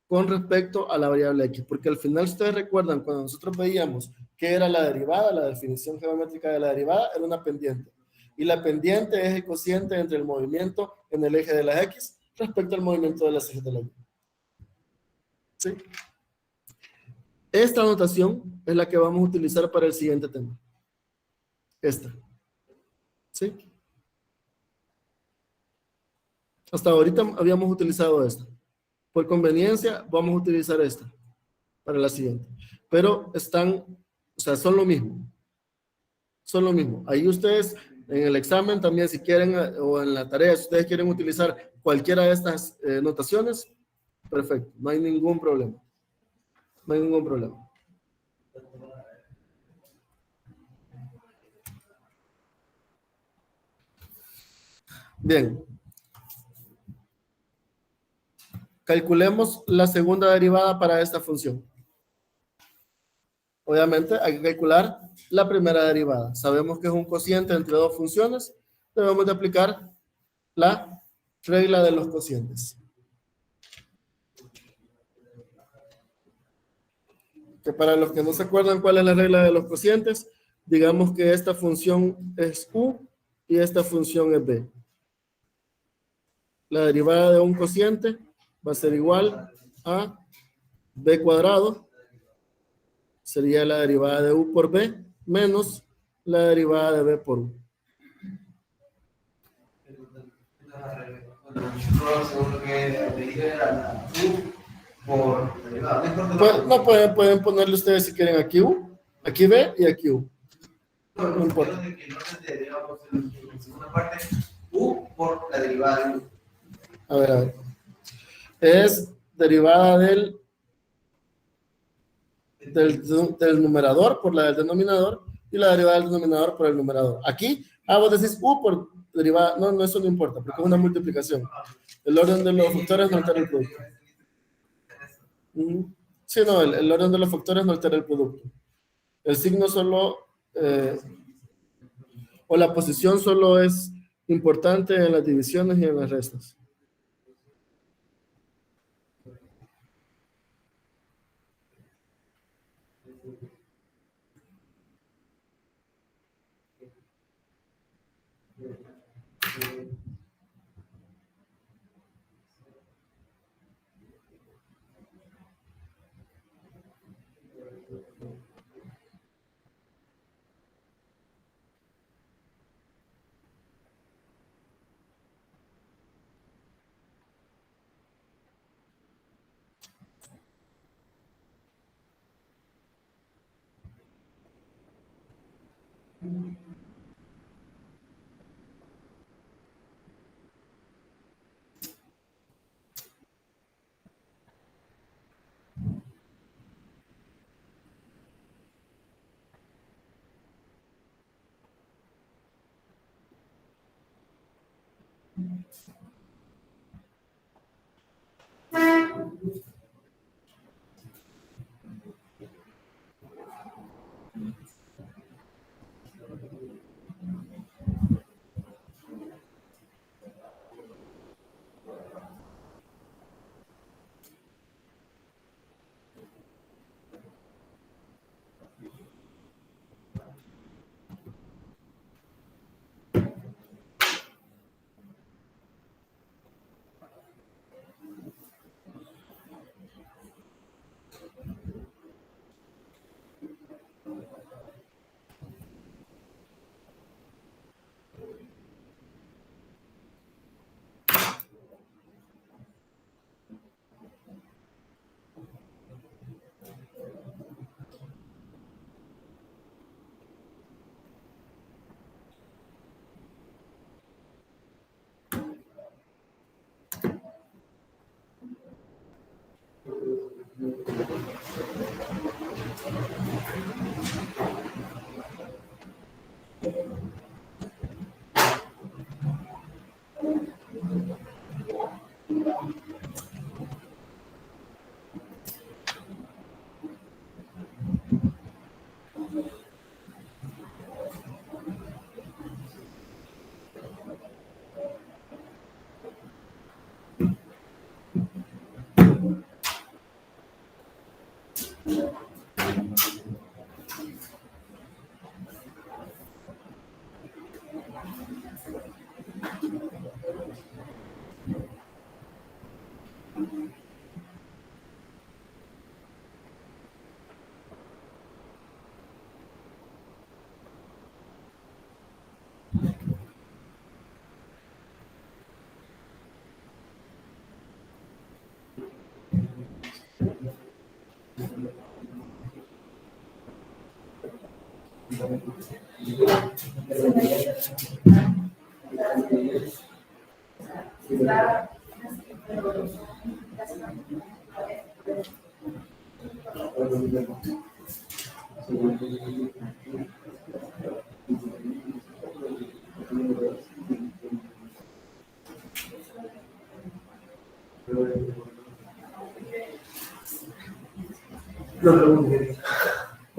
Speaker 1: con respecto a la variable x, porque al final, si ustedes recuerdan, cuando nosotros veíamos qué era la derivada, la definición geométrica de la derivada era una pendiente, y la pendiente es el cociente entre el movimiento en el eje de la x respecto al movimiento de las ejes de la y. ¿Sí? Esta notación es la que vamos a utilizar para el siguiente tema. Esta. ¿Sí? Hasta ahorita habíamos utilizado esta. Por conveniencia, vamos a utilizar esta para la siguiente. Pero son lo mismo. Son lo mismo. Ahí ustedes, en el examen también, si quieren, o en la tarea, si ustedes quieren utilizar cualquiera de estas notaciones, perfecto. No hay ningún problema. No hay ningún problema. Bien. Calculemos la segunda derivada para esta función. Obviamente hay que calcular la primera derivada. Sabemos que es un cociente entre 2 funciones. Debemos de aplicar la regla de los cocientes. Que para los que no se acuerdan cuál es la regla de los cocientes, digamos que esta función es u y esta función es b. La derivada de un cociente va a ser igual a b cuadrado, sería la derivada de u por b, menos la derivada de b por u.
Speaker 5: según que me dije era la u por derivada.
Speaker 1: No pueden ponerle ustedes si quieren aquí u, aquí b y aquí u.
Speaker 5: No importa. En segunda parte, u por la derivada de u.
Speaker 1: A ver. Es derivada del numerador por la del denominador y la derivada del denominador por el numerador. Aquí, vos decís u por derivada, no, eso no importa, porque es una multiplicación. El orden de los factores no altera el producto. Sí, no, el orden de los factores no altera el producto. El signo solo, o la posición solo es importante en las divisiones y en las restas.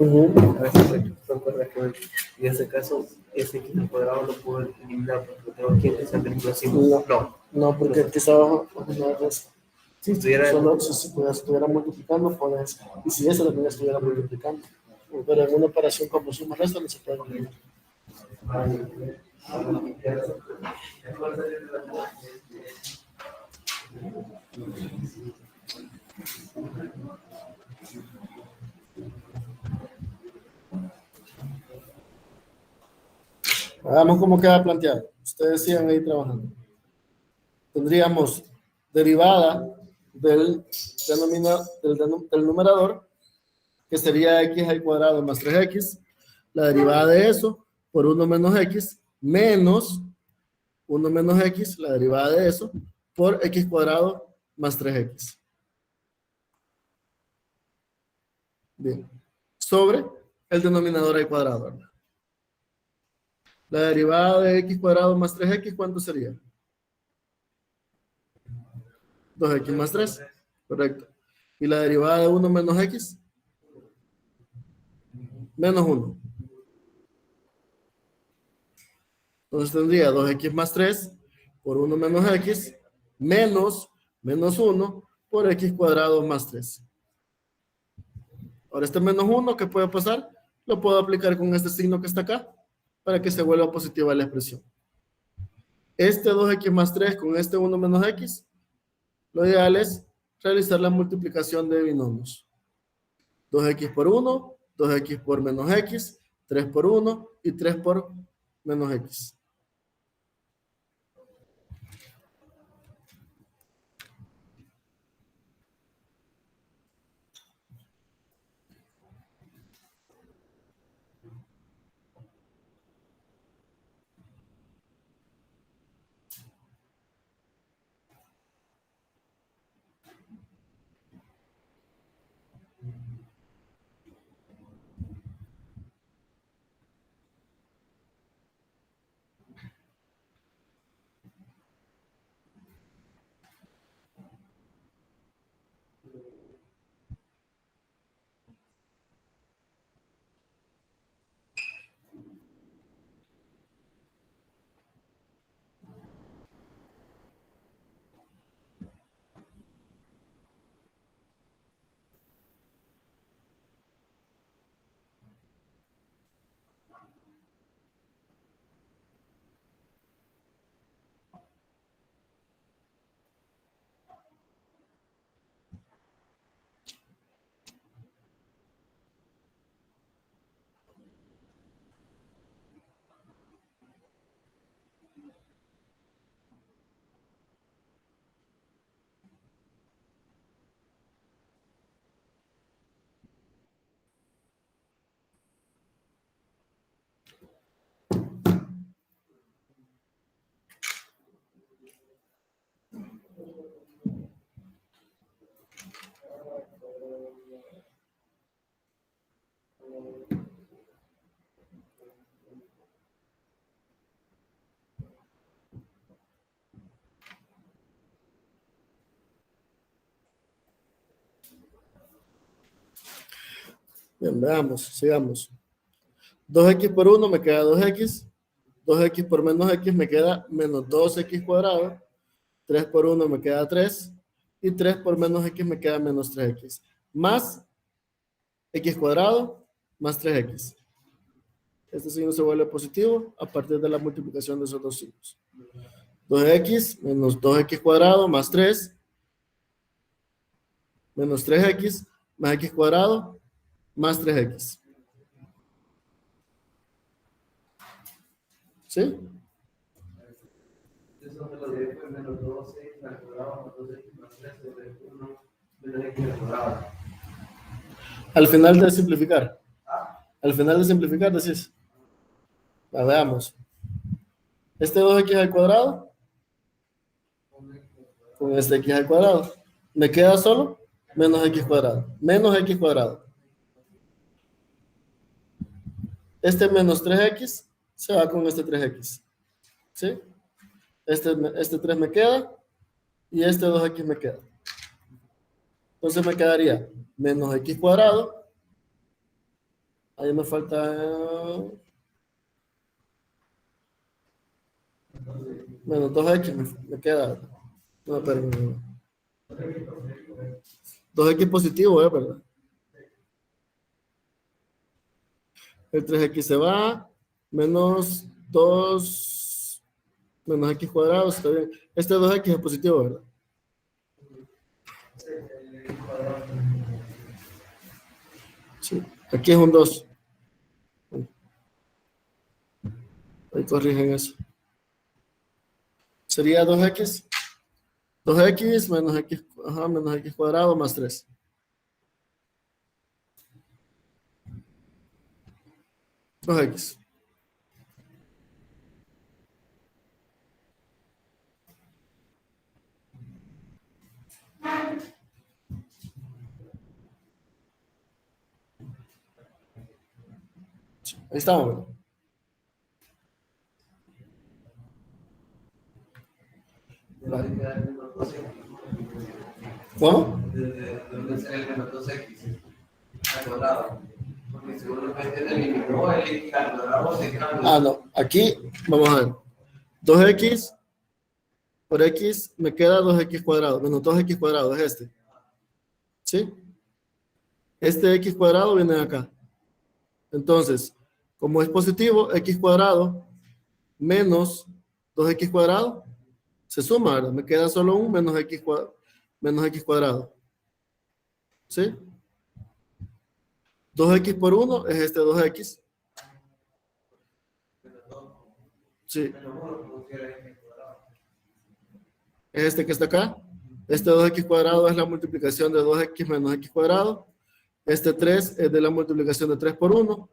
Speaker 5: A veces recuerda que en ese caso, ese X al cuadrado lo puedo eliminar porque tengo aquí que se terminó así. No,
Speaker 1: No, porque aquí está abajo,
Speaker 5: si estuviera
Speaker 1: solo si estuviera multiplicando, puedes, y si eso también estuviera multiplicando. Pero en una operación como suma resta no se puede eliminar. Hagamos como queda planteado. Ustedes sigan ahí trabajando. Tendríamos derivada del numerador, que sería x al cuadrado más 3x. La derivada de eso por 1 menos x menos 1 menos x, la derivada de eso por x cuadrado más 3x. Bien. Sobre el denominador al cuadrado, ¿verdad? La derivada de x cuadrado más 3x, ¿cuánto sería? 2x más 3, correcto. ¿Y la derivada de 1 menos x? Menos 1. Entonces tendría 2x más 3 por 1 menos x menos 1 por x cuadrado más 3. Ahora este menos 1, ¿qué puede pasar? Lo puedo aplicar con este signo que está acá para que se vuelva positiva la expresión. Este 2x más 3 con este 1 menos x, lo ideal es realizar la multiplicación de binomios. 2x por 1, 2x por menos x, 3 por 1 y 3 por menos x. Bien, veamos, sigamos. 2x por 1 me queda 2x. 2x por menos x me queda menos 2x cuadrado. 3 por 1 me queda 3. Y 3 por menos x me queda menos 3x. Más x cuadrado más 3x. Este signo se vuelve positivo a partir de la multiplicación de esos dos signos. 2x menos 2x cuadrado más 3 menos 3x más x cuadrado más 3x. ¿Sí?
Speaker 5: Eso me lo diré pues menos 12 al cuadrado más 2x más 3 sobre 1 menos x al cuadrado.
Speaker 1: Al final de simplificar. Al final de simplificar decís. La veamos. Este 2x al cuadrado con este x al cuadrado. Me queda solo menos x cuadrado. Menos x cuadrado. Este menos 3x se va con este 3x. ¿Sí? Este 3 me queda y este 2x me queda. Entonces me quedaría menos x cuadrado. Ahí me falta menos 2x me queda. No, perdón. 2x positivo, ¿verdad? El 3x se va, menos 2, menos x cuadrado, está bien. Este 2x es positivo, ¿verdad? Sí, aquí es un 2. Ahí corrigen eso. Sería 2x. 2x menos x, menos x cuadrado más 3. Dos x. Ahí estamos, ¿verdad?
Speaker 5: dónde queda el menos 2x.
Speaker 1: ¿Cómo?
Speaker 5: ¿De dónde sale el menos 2x al cuadrado? Porque según lo que entiende, eliminó el x al cuadrado se cambia.
Speaker 1: Ah, no. Aquí, vamos a ver. 2x por x me queda 2x cuadrado, menos 2x cuadrado, es este. ¿Sí? Este x cuadrado viene de acá. Entonces, como es positivo, x cuadrado menos 2x cuadrado se suma, ¿verdad? Me queda solo un menos x cuadrado. ¿Sí? 2x por 1 es este 2x. Sí. Es este que está acá. Este 2x cuadrado es la multiplicación de 2x menos x cuadrado. Este 3 es de la multiplicación de 3 por 1.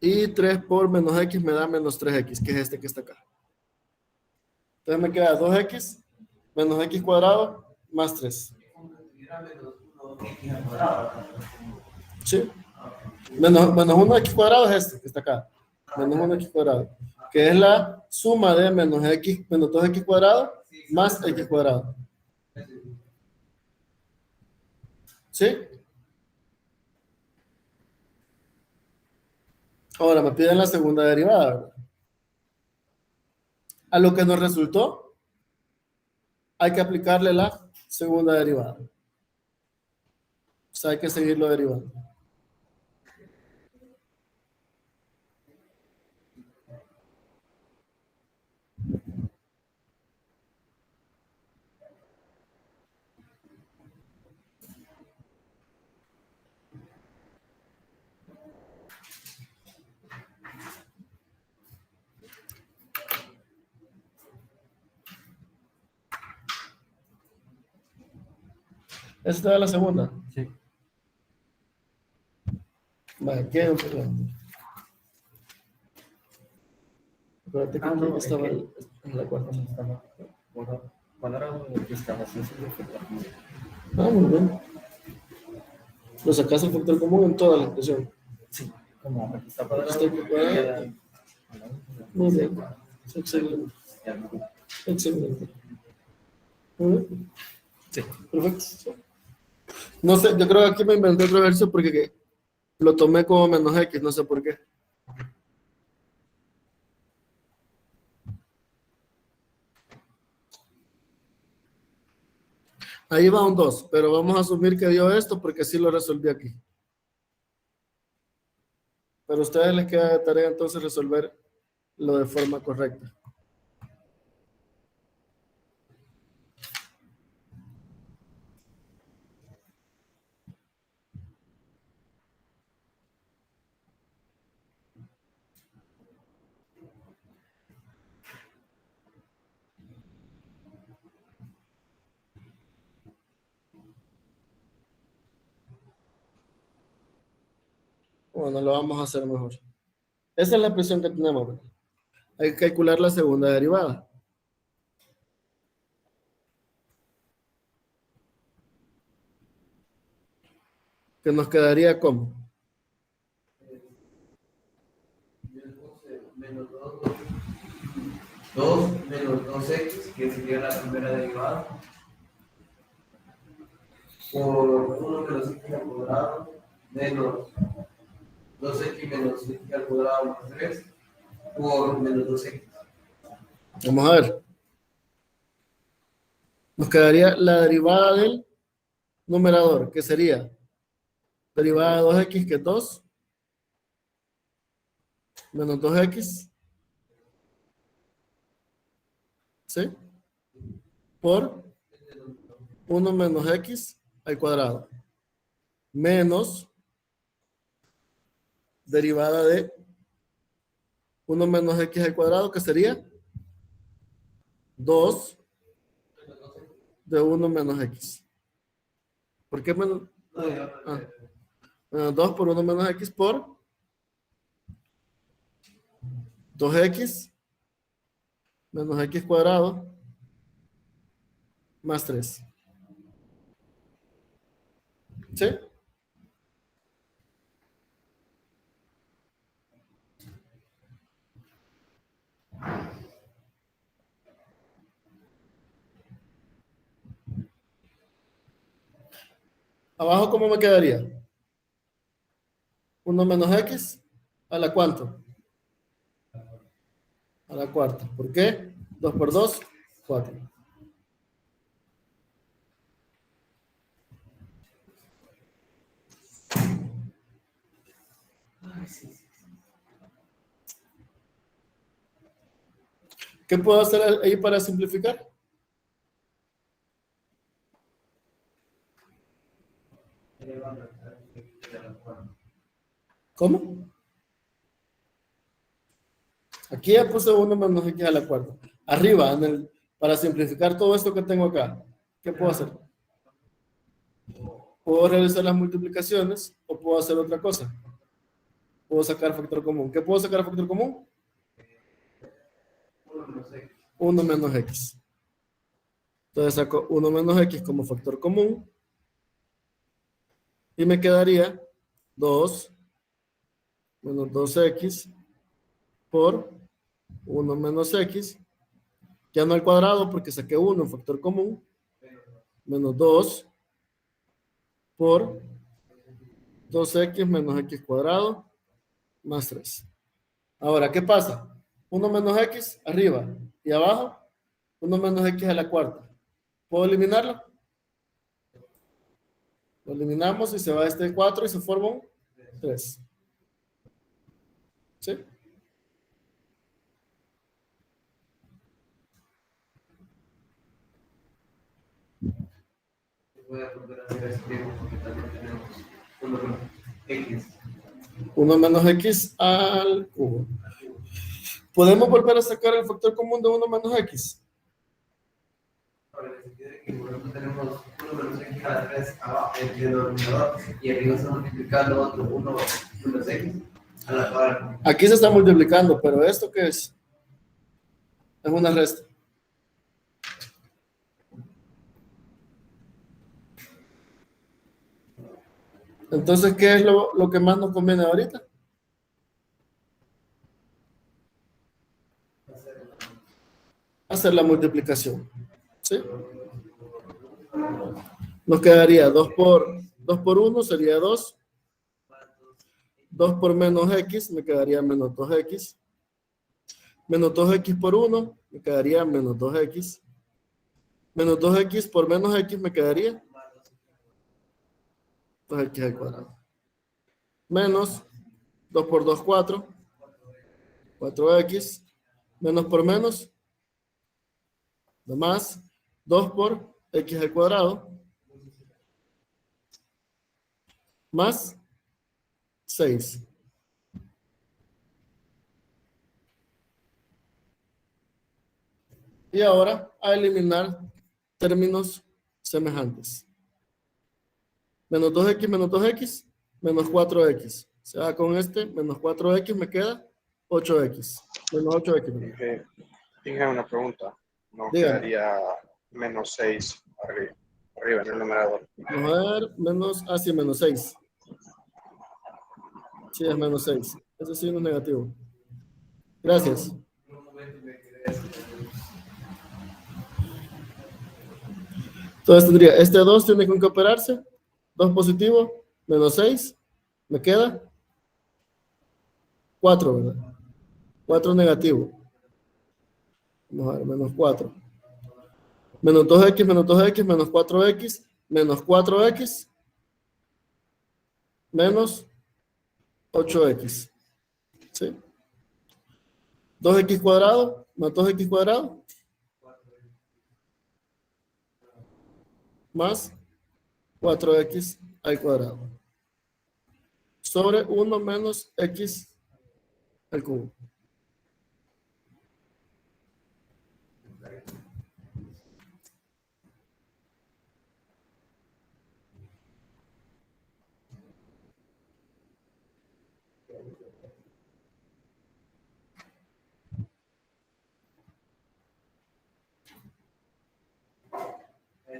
Speaker 1: Y 3 por menos x me da menos 3x, que es este que está acá. Entonces me queda 2x menos x cuadrado más 3. ¿Sí? Menos 1x cuadrado es este que está acá. Menos 1x cuadrado. Que es la suma de menos 2x cuadrado más x cuadrado. ¿Sí? Ahora me piden la segunda derivada, ¿verdad? A lo que nos resultó, hay que aplicarle la segunda derivada. O sea, hay que seguirlo derivando. ¿Esta es la segunda?
Speaker 6: Sí.
Speaker 1: Vale, ¿qué es acuérdate que
Speaker 6: No,
Speaker 1: estaba
Speaker 6: es
Speaker 1: en la cuarta.
Speaker 6: Cuadrado que estaba sencillo.
Speaker 1: Ah, muy bien. Lo sacas el factor común en toda la expresión.
Speaker 6: Sí, como aquí está cuadrado,
Speaker 1: Está cuadrado.
Speaker 6: queda.
Speaker 1: Muy bien. Excelente. Excelente. Muy bien.
Speaker 6: Sí.
Speaker 1: Perfecto. No sé, yo creo que aquí me inventé otro ejercicio porque lo tomé como menos x, no sé por qué. Ahí va un 2, pero vamos a asumir que dio esto porque sí lo resolví aquí. Pero a ustedes les queda de tarea entonces resolver lo de forma correcta. Bueno, lo vamos a hacer mejor. Esa es la expresión que tenemos, ¿verdad? Hay que calcular la segunda derivada. Que nos quedaría como
Speaker 5: Menos 2 menos 2x, que sería la primera derivada, por 1 menos x al cuadrado, menos 2x menos x al cuadrado más 3, por menos 2x.
Speaker 1: vamos a ver. Nos quedaría la derivada del numerador, que sería derivada de 2x, que es 2, menos 2x, ¿sí? Por 1 menos x al cuadrado, menos derivada de 1 menos x al cuadrado, que sería 2 de 1 menos x. ¿Por qué menos? Menos 2 por 1 menos x por 2x menos x cuadrado más 3. ¿Sí? Abajo, ¿cómo me quedaría? 1 menos X, ¿a la cuánto? A la cuarta. ¿Por qué? 2 por 2, 4. ¿Qué puedo hacer ahí para simplificar? ¿Cómo? Aquí ya puse 1 menos X a la cuarta. Arriba, para simplificar todo esto que tengo acá, ¿qué puedo hacer? Puedo realizar las multiplicaciones o puedo hacer otra cosa. Puedo sacar factor común. ¿Qué puedo sacar factor común? 1 menos X. Entonces saco 1 menos X como factor común. Y me quedaría 2 menos 2X por 1 menos X. Ya no al cuadrado porque saqué 1 en factor común. Menos 2 por 2X menos X cuadrado más 3. Ahora, ¿qué pasa? 1 menos X arriba y abajo 1 menos X a la cuarta. ¿Puedo eliminarlo? Lo eliminamos y se va este 4 y se forma un 3. ¿Sí?
Speaker 5: Voy a volver a hacer este tiempo porque también tenemos 1 menos X.
Speaker 1: 1 menos X al cubo. ¿Podemos volver a sacar el factor común de 1 menos X?
Speaker 5: Ahora, en el sentido de que por ejemplo tenemos 1 menos X a la 3 abajo en el denominador y arriba se multiplica lo otro 1 menos X a la cuadrada.
Speaker 1: Aquí se está multiplicando, pero ¿esto qué es? Es una resta. Entonces, ¿qué es lo que más nos conviene ahorita? Hacer la multiplicación. ¿Sí? Nos quedaría 2 por 1 sería 2. 2 por menos X me quedaría menos 2X. Menos 2X por 1 me quedaría menos 2X. Menos 2X por menos X me quedaría 2X al cuadrado. Menos 2 por 2, 4. 4X. Menos por menos. De más 2 por X al cuadrado. Más 6. Y ahora a eliminar términos semejantes. Menos 2X menos 2X menos 4X. Se va con este, menos 4X me queda 8X. Menos 8X.
Speaker 7: Dije una pregunta. No
Speaker 1: Dígame.
Speaker 7: quedaría menos 6 arriba en el numerador.
Speaker 1: Vamos a ver, menos, sí, menos 6. Sí, es menos 6. Ese sí no es negativo. Gracias. Entonces tendría, este 2 tiene que incorporarse. 2 positivo, menos 6. Me queda 4, ¿verdad? 4 negativo. Vamos a ver, menos 4. Menos 2X, menos 2X, menos 4X, menos 4X, menos 8X. ¿Sí? 2X cuadrado, más 2X cuadrado, más 4X al cuadrado. Sobre 1 menos X al cubo.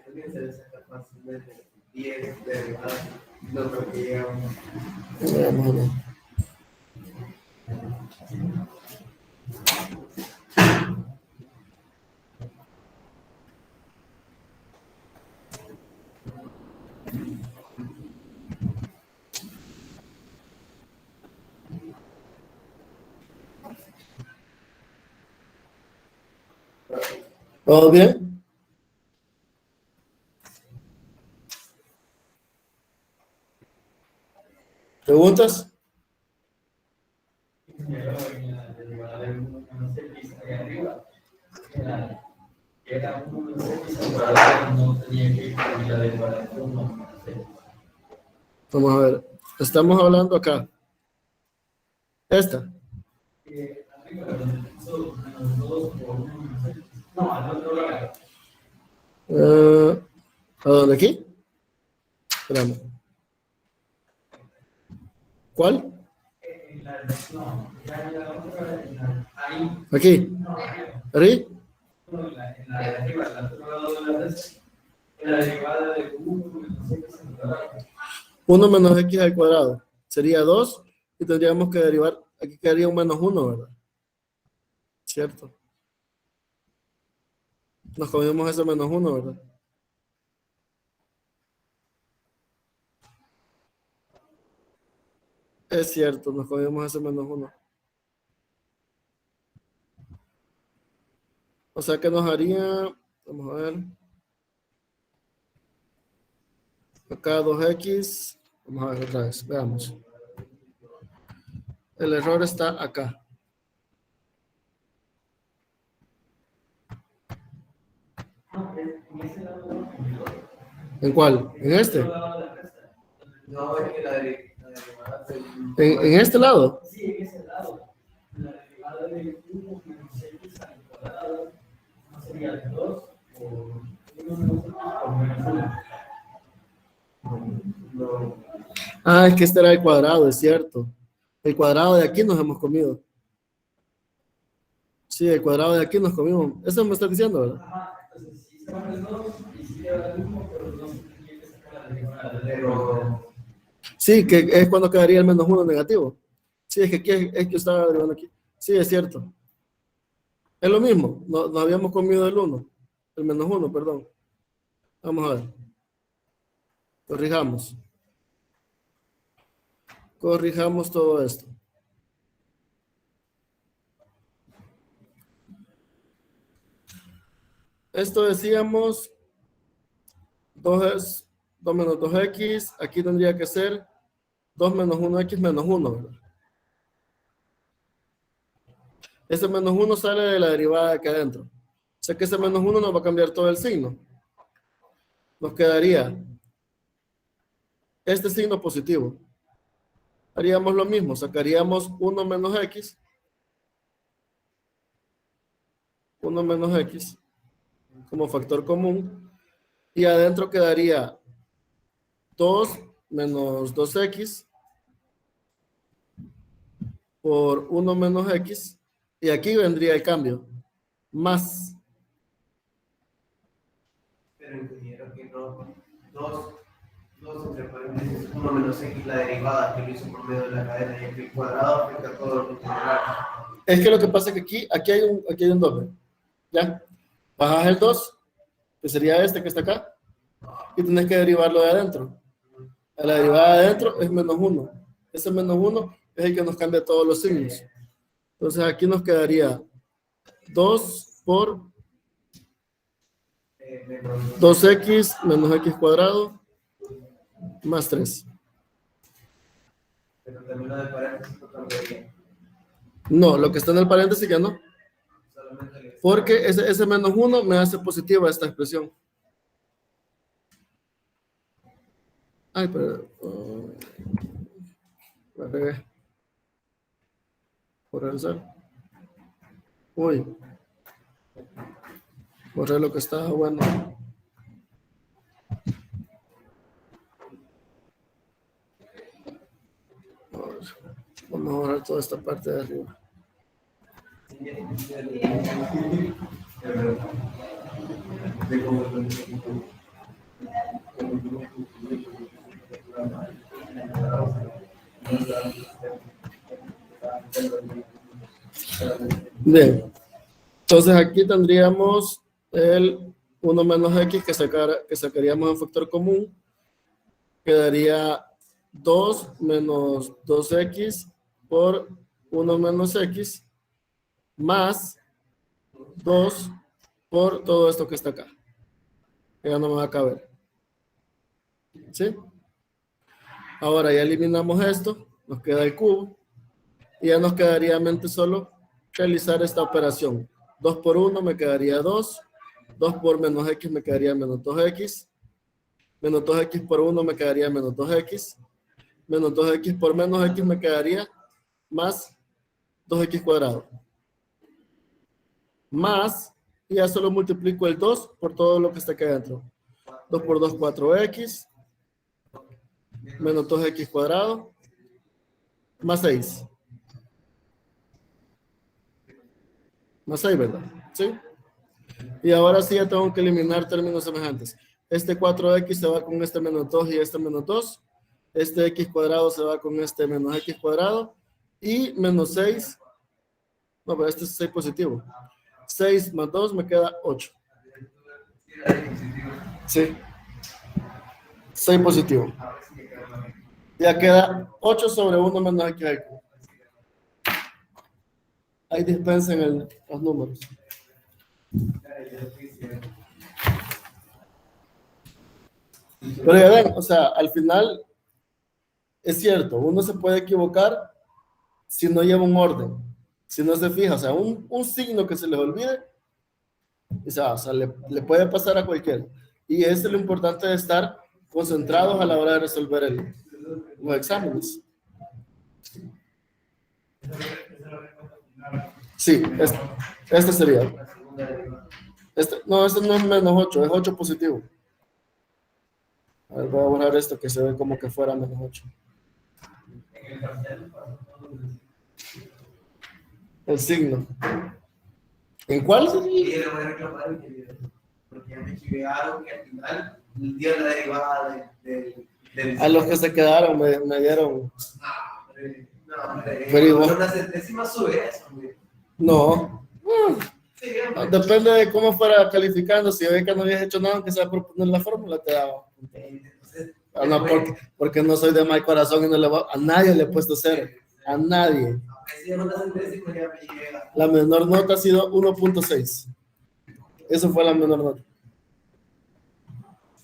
Speaker 5: También se le saca fácilmente 10 derivadas, no creo que llegue a un...
Speaker 1: Vamos a ver. ¿Todo bien? ¿Preguntas?
Speaker 6: Primero, en la derivada de 1 menos x ahí arriba, era 1 menos x al cuadrado, no tenía que ir con la derivada de 1 menos x.
Speaker 1: Vamos a ver. Estamos hablando acá. Esta.
Speaker 6: Arriba, eso, menos 2 por 1 menos x. No, al otro lado.
Speaker 1: ¿A dónde aquí? Espérame. ¿Cuál?
Speaker 6: En la, no, ya en la otra, ahí,
Speaker 1: Aquí.
Speaker 6: no, arriba.
Speaker 1: ¿Ahí?
Speaker 6: No, en la de arriba, al otro lado de la res, en la derivada de 1 menos x al cuadrado.
Speaker 1: 1 menos x al cuadrado. Sería 2 y tendríamos que derivar. Aquí quedaría un menos 1, ¿verdad? ¿Cierto? Nos comimos ese menos 1, ¿verdad? Es cierto, nos comimos ese menos 1. O sea que nos haría, vamos a ver, acá 2x, vamos a ver otra vez, veamos. El error está acá. ¿En cuál? ¿En este?
Speaker 5: No, es que la derivada de
Speaker 1: ¿En este lado?
Speaker 6: Sí, en ese lado. La derivada de 1 menos x al cuadrado no sería de 2 por 1 menos x por menos 1.
Speaker 5: no.
Speaker 1: Ah, es que este era el cuadrado, es cierto. El cuadrado de aquí nos hemos comido. Sí, el cuadrado de aquí nos comimos. Eso me estás diciendo, ¿verdad?
Speaker 6: Ajá, entonces si se van el 2 y si queda el 1, pero no se tiene que sacar la derivada del
Speaker 5: Pero
Speaker 1: Sí, que es cuando quedaría el menos 1 negativo. Sí, es que aquí es que estaba derivando aquí. Sí, es cierto. Es lo mismo. Nos habíamos comido el 1. El menos 1, perdón. Vamos a ver. Corrijamos. Corrijamos todo esto. Esto decíamos 2 menos 2x. Aquí tendría que ser 2 menos 1x menos 1, ¿verdad? Ese menos 1 sale de la derivada de acá adentro. O sea que ese menos 1 nos va a cambiar todo el signo. Nos quedaría este signo positivo. Haríamos lo mismo, sacaríamos 1 menos x. 1 menos x como factor común. Y adentro quedaría 2 menos 2x por 1 menos x. Y aquí vendría el cambio. Más.
Speaker 5: pero ingeniero que no. 2 entre paréntesis 1 menos x la derivada que lo hizo por medio de la cadena y que el cuadrado afecta todo lo integral.
Speaker 1: Es que lo que pasa es que aquí hay un 2. ¿Ya? Bajas el 2, que sería este que está acá, y tienes que derivarlo de adentro. A la derivada de adentro es menos 1. Ese menos 1 es el que nos cambia todos los signos. Entonces aquí nos quedaría 2 por 2x menos x cuadrado más 3.
Speaker 5: Pero también lo de paréntesis no cambiaría.
Speaker 1: No, lo que está en el paréntesis ya no.
Speaker 5: Solamente el
Speaker 1: Porque ese menos 1 me hace positiva esta expresión. Ay, pero... la regué. Por regresar. Uy. Borré lo que estaba bueno. Vamos a borrar toda esta parte de arriba. Bien. Entonces aquí tendríamos el 1 menos x que sacaríamos en factor común. Quedaría 2 menos 2x por 1 menos x más 2 por todo esto que está acá. Que ya no me va a caber. ¿Sí? Ahora ya eliminamos esto, nos queda el cubo, y ya nos quedaría mente solo realizar esta operación. 2 por 1 me quedaría 2, 2 por menos x me quedaría menos 2x, menos 2x por 1 me quedaría menos 2x, menos 2x por menos x me quedaría más 2x cuadrado. Más, y ya solo multiplico el 2 por todo lo que está aquí adentro. 2 por 2, 4x, menos 2x cuadrado, más 6. Más 6, ¿verdad? ¿Sí? Y ahora sí ya tengo que eliminar términos semejantes. Este 4x se va con este menos 2 y este menos 2. Este x cuadrado se va con este menos x cuadrado. Y menos 6. No, pero este es 6 positivo. 6 más 2 me queda 8. Sí. 6 positivo. Ya queda 8 sobre 1 menos x al cubo. Ahí dispensen los números. Pero ya ven, o sea, al final es cierto, uno se puede equivocar si no lleva un orden, si no se fija, o sea, un signo que se les olvide, o sea, le puede pasar a cualquiera. Y eso es lo importante de estar concentrados a la hora de resolver los exámenes. Sí, este sería. No, este no es menos 8, es 8 positivo. A ver, voy a borrar esto que se ve como que fuera menos 8. El signo. ¿En cuál?
Speaker 5: Y le voy a reclamar porque ya me equivocaron que al final dio la derivada del
Speaker 1: A los que se quedaron me dieron.
Speaker 5: No, hombre.
Speaker 1: Pero igual.
Speaker 5: Una centésima sube eso, hombre.
Speaker 1: No.
Speaker 5: Sí, hombre.
Speaker 1: Depende de cómo fuera calificando. Si ve que no habías hecho nada, aunque sea por poner la fórmula, te daba.
Speaker 5: Entonces,
Speaker 1: No, porque no soy de mal corazón y no a nadie le he puesto 0. A nadie.
Speaker 5: aunque sea una centésima ya me llega.
Speaker 1: La menor nota ha sido 1.6. Eso fue la menor nota.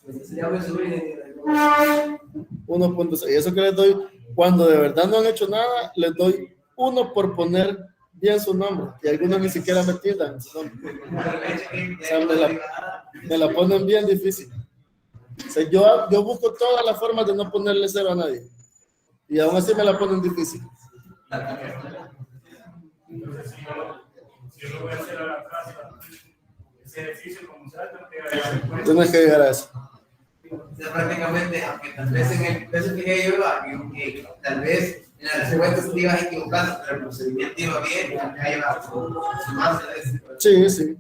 Speaker 5: Pues ya me subí.
Speaker 1: 1.6. Eso que les doy, cuando de verdad no han hecho nada, les doy 1 por poner bien su nombre. Y algunos ni siquiera me tildan su nombre. O sea, me la ponen bien difícil. O sea, yo busco todas las formas de no ponerle 0 a nadie. Y aún así me la ponen difícil.
Speaker 6: Entonces, si yo lo voy a hacer a la casa, ese ejercicio como sea,
Speaker 1: Tienes que llegar a eso.
Speaker 5: O sea, prácticamente, aunque tal vez en el peso que yo iba, que tal vez en la respuesta te ibas equivocando, pero el procedimiento iba bien, ya iba sumarse a ese.
Speaker 1: Sí, sí.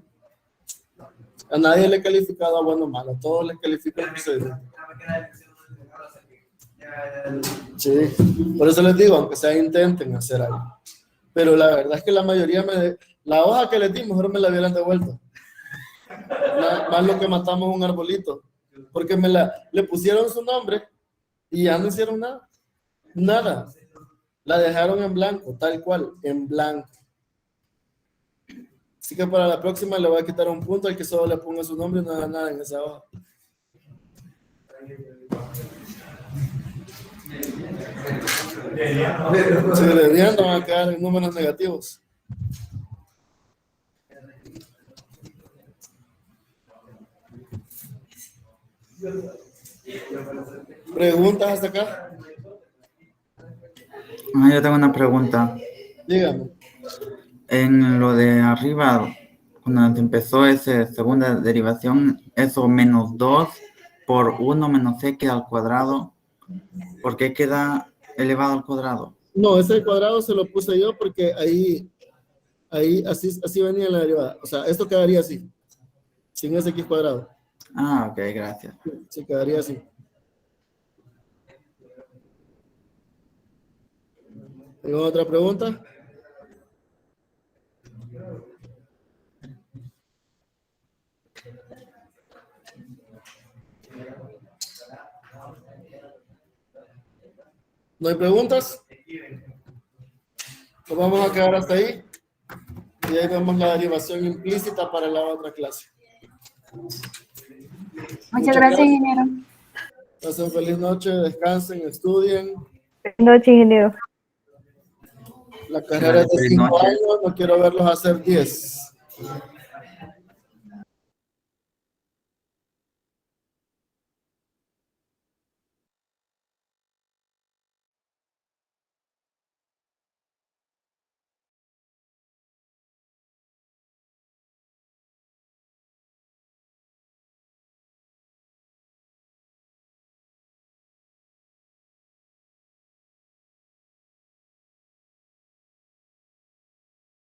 Speaker 1: A nadie le he calificado a bueno o malo. A todos les califico el procedimiento. Sí, por eso les digo, aunque sea intenten hacer algo. Pero la verdad es que la mayoría la hoja que les di, mejor me la hubieran devuelto. Más lo que matamos un arbolito. Porque le pusieron su nombre y ya no hicieron nada. Nada. La dejaron en blanco, tal cual, en blanco. Así que para la próxima le voy a quitar un punto al que solo le ponga su nombre y no haga nada en esa hoja. Si le dieron, van a quedar en números negativos. ¿Preguntas hasta acá?
Speaker 8: Yo tengo una pregunta.
Speaker 1: Dígame.
Speaker 8: En lo de arriba, cuando empezó esa segunda derivación, eso menos 2 por 1 menos x al cuadrado, ¿por qué queda elevado al cuadrado?
Speaker 1: No, ese cuadrado se lo puse yo porque ahí así venía en la derivada. O sea, esto quedaría así, sin ese x cuadrado.
Speaker 8: Ah, ok, gracias.
Speaker 1: Sí, quedaría así. ¿Alguna otra pregunta? ¿No hay preguntas? Nos vamos a quedar hasta ahí. Y ahí vemos la derivación implícita para la otra clase.
Speaker 9: Muchas gracias, ingeniero.
Speaker 1: Pasen feliz noche, descansen, estudien.
Speaker 3: Buenas noches, ingeniero.
Speaker 1: La carrera es de
Speaker 8: Feliz
Speaker 1: 5
Speaker 8: noche.
Speaker 1: años, no quiero verlos hacer 10.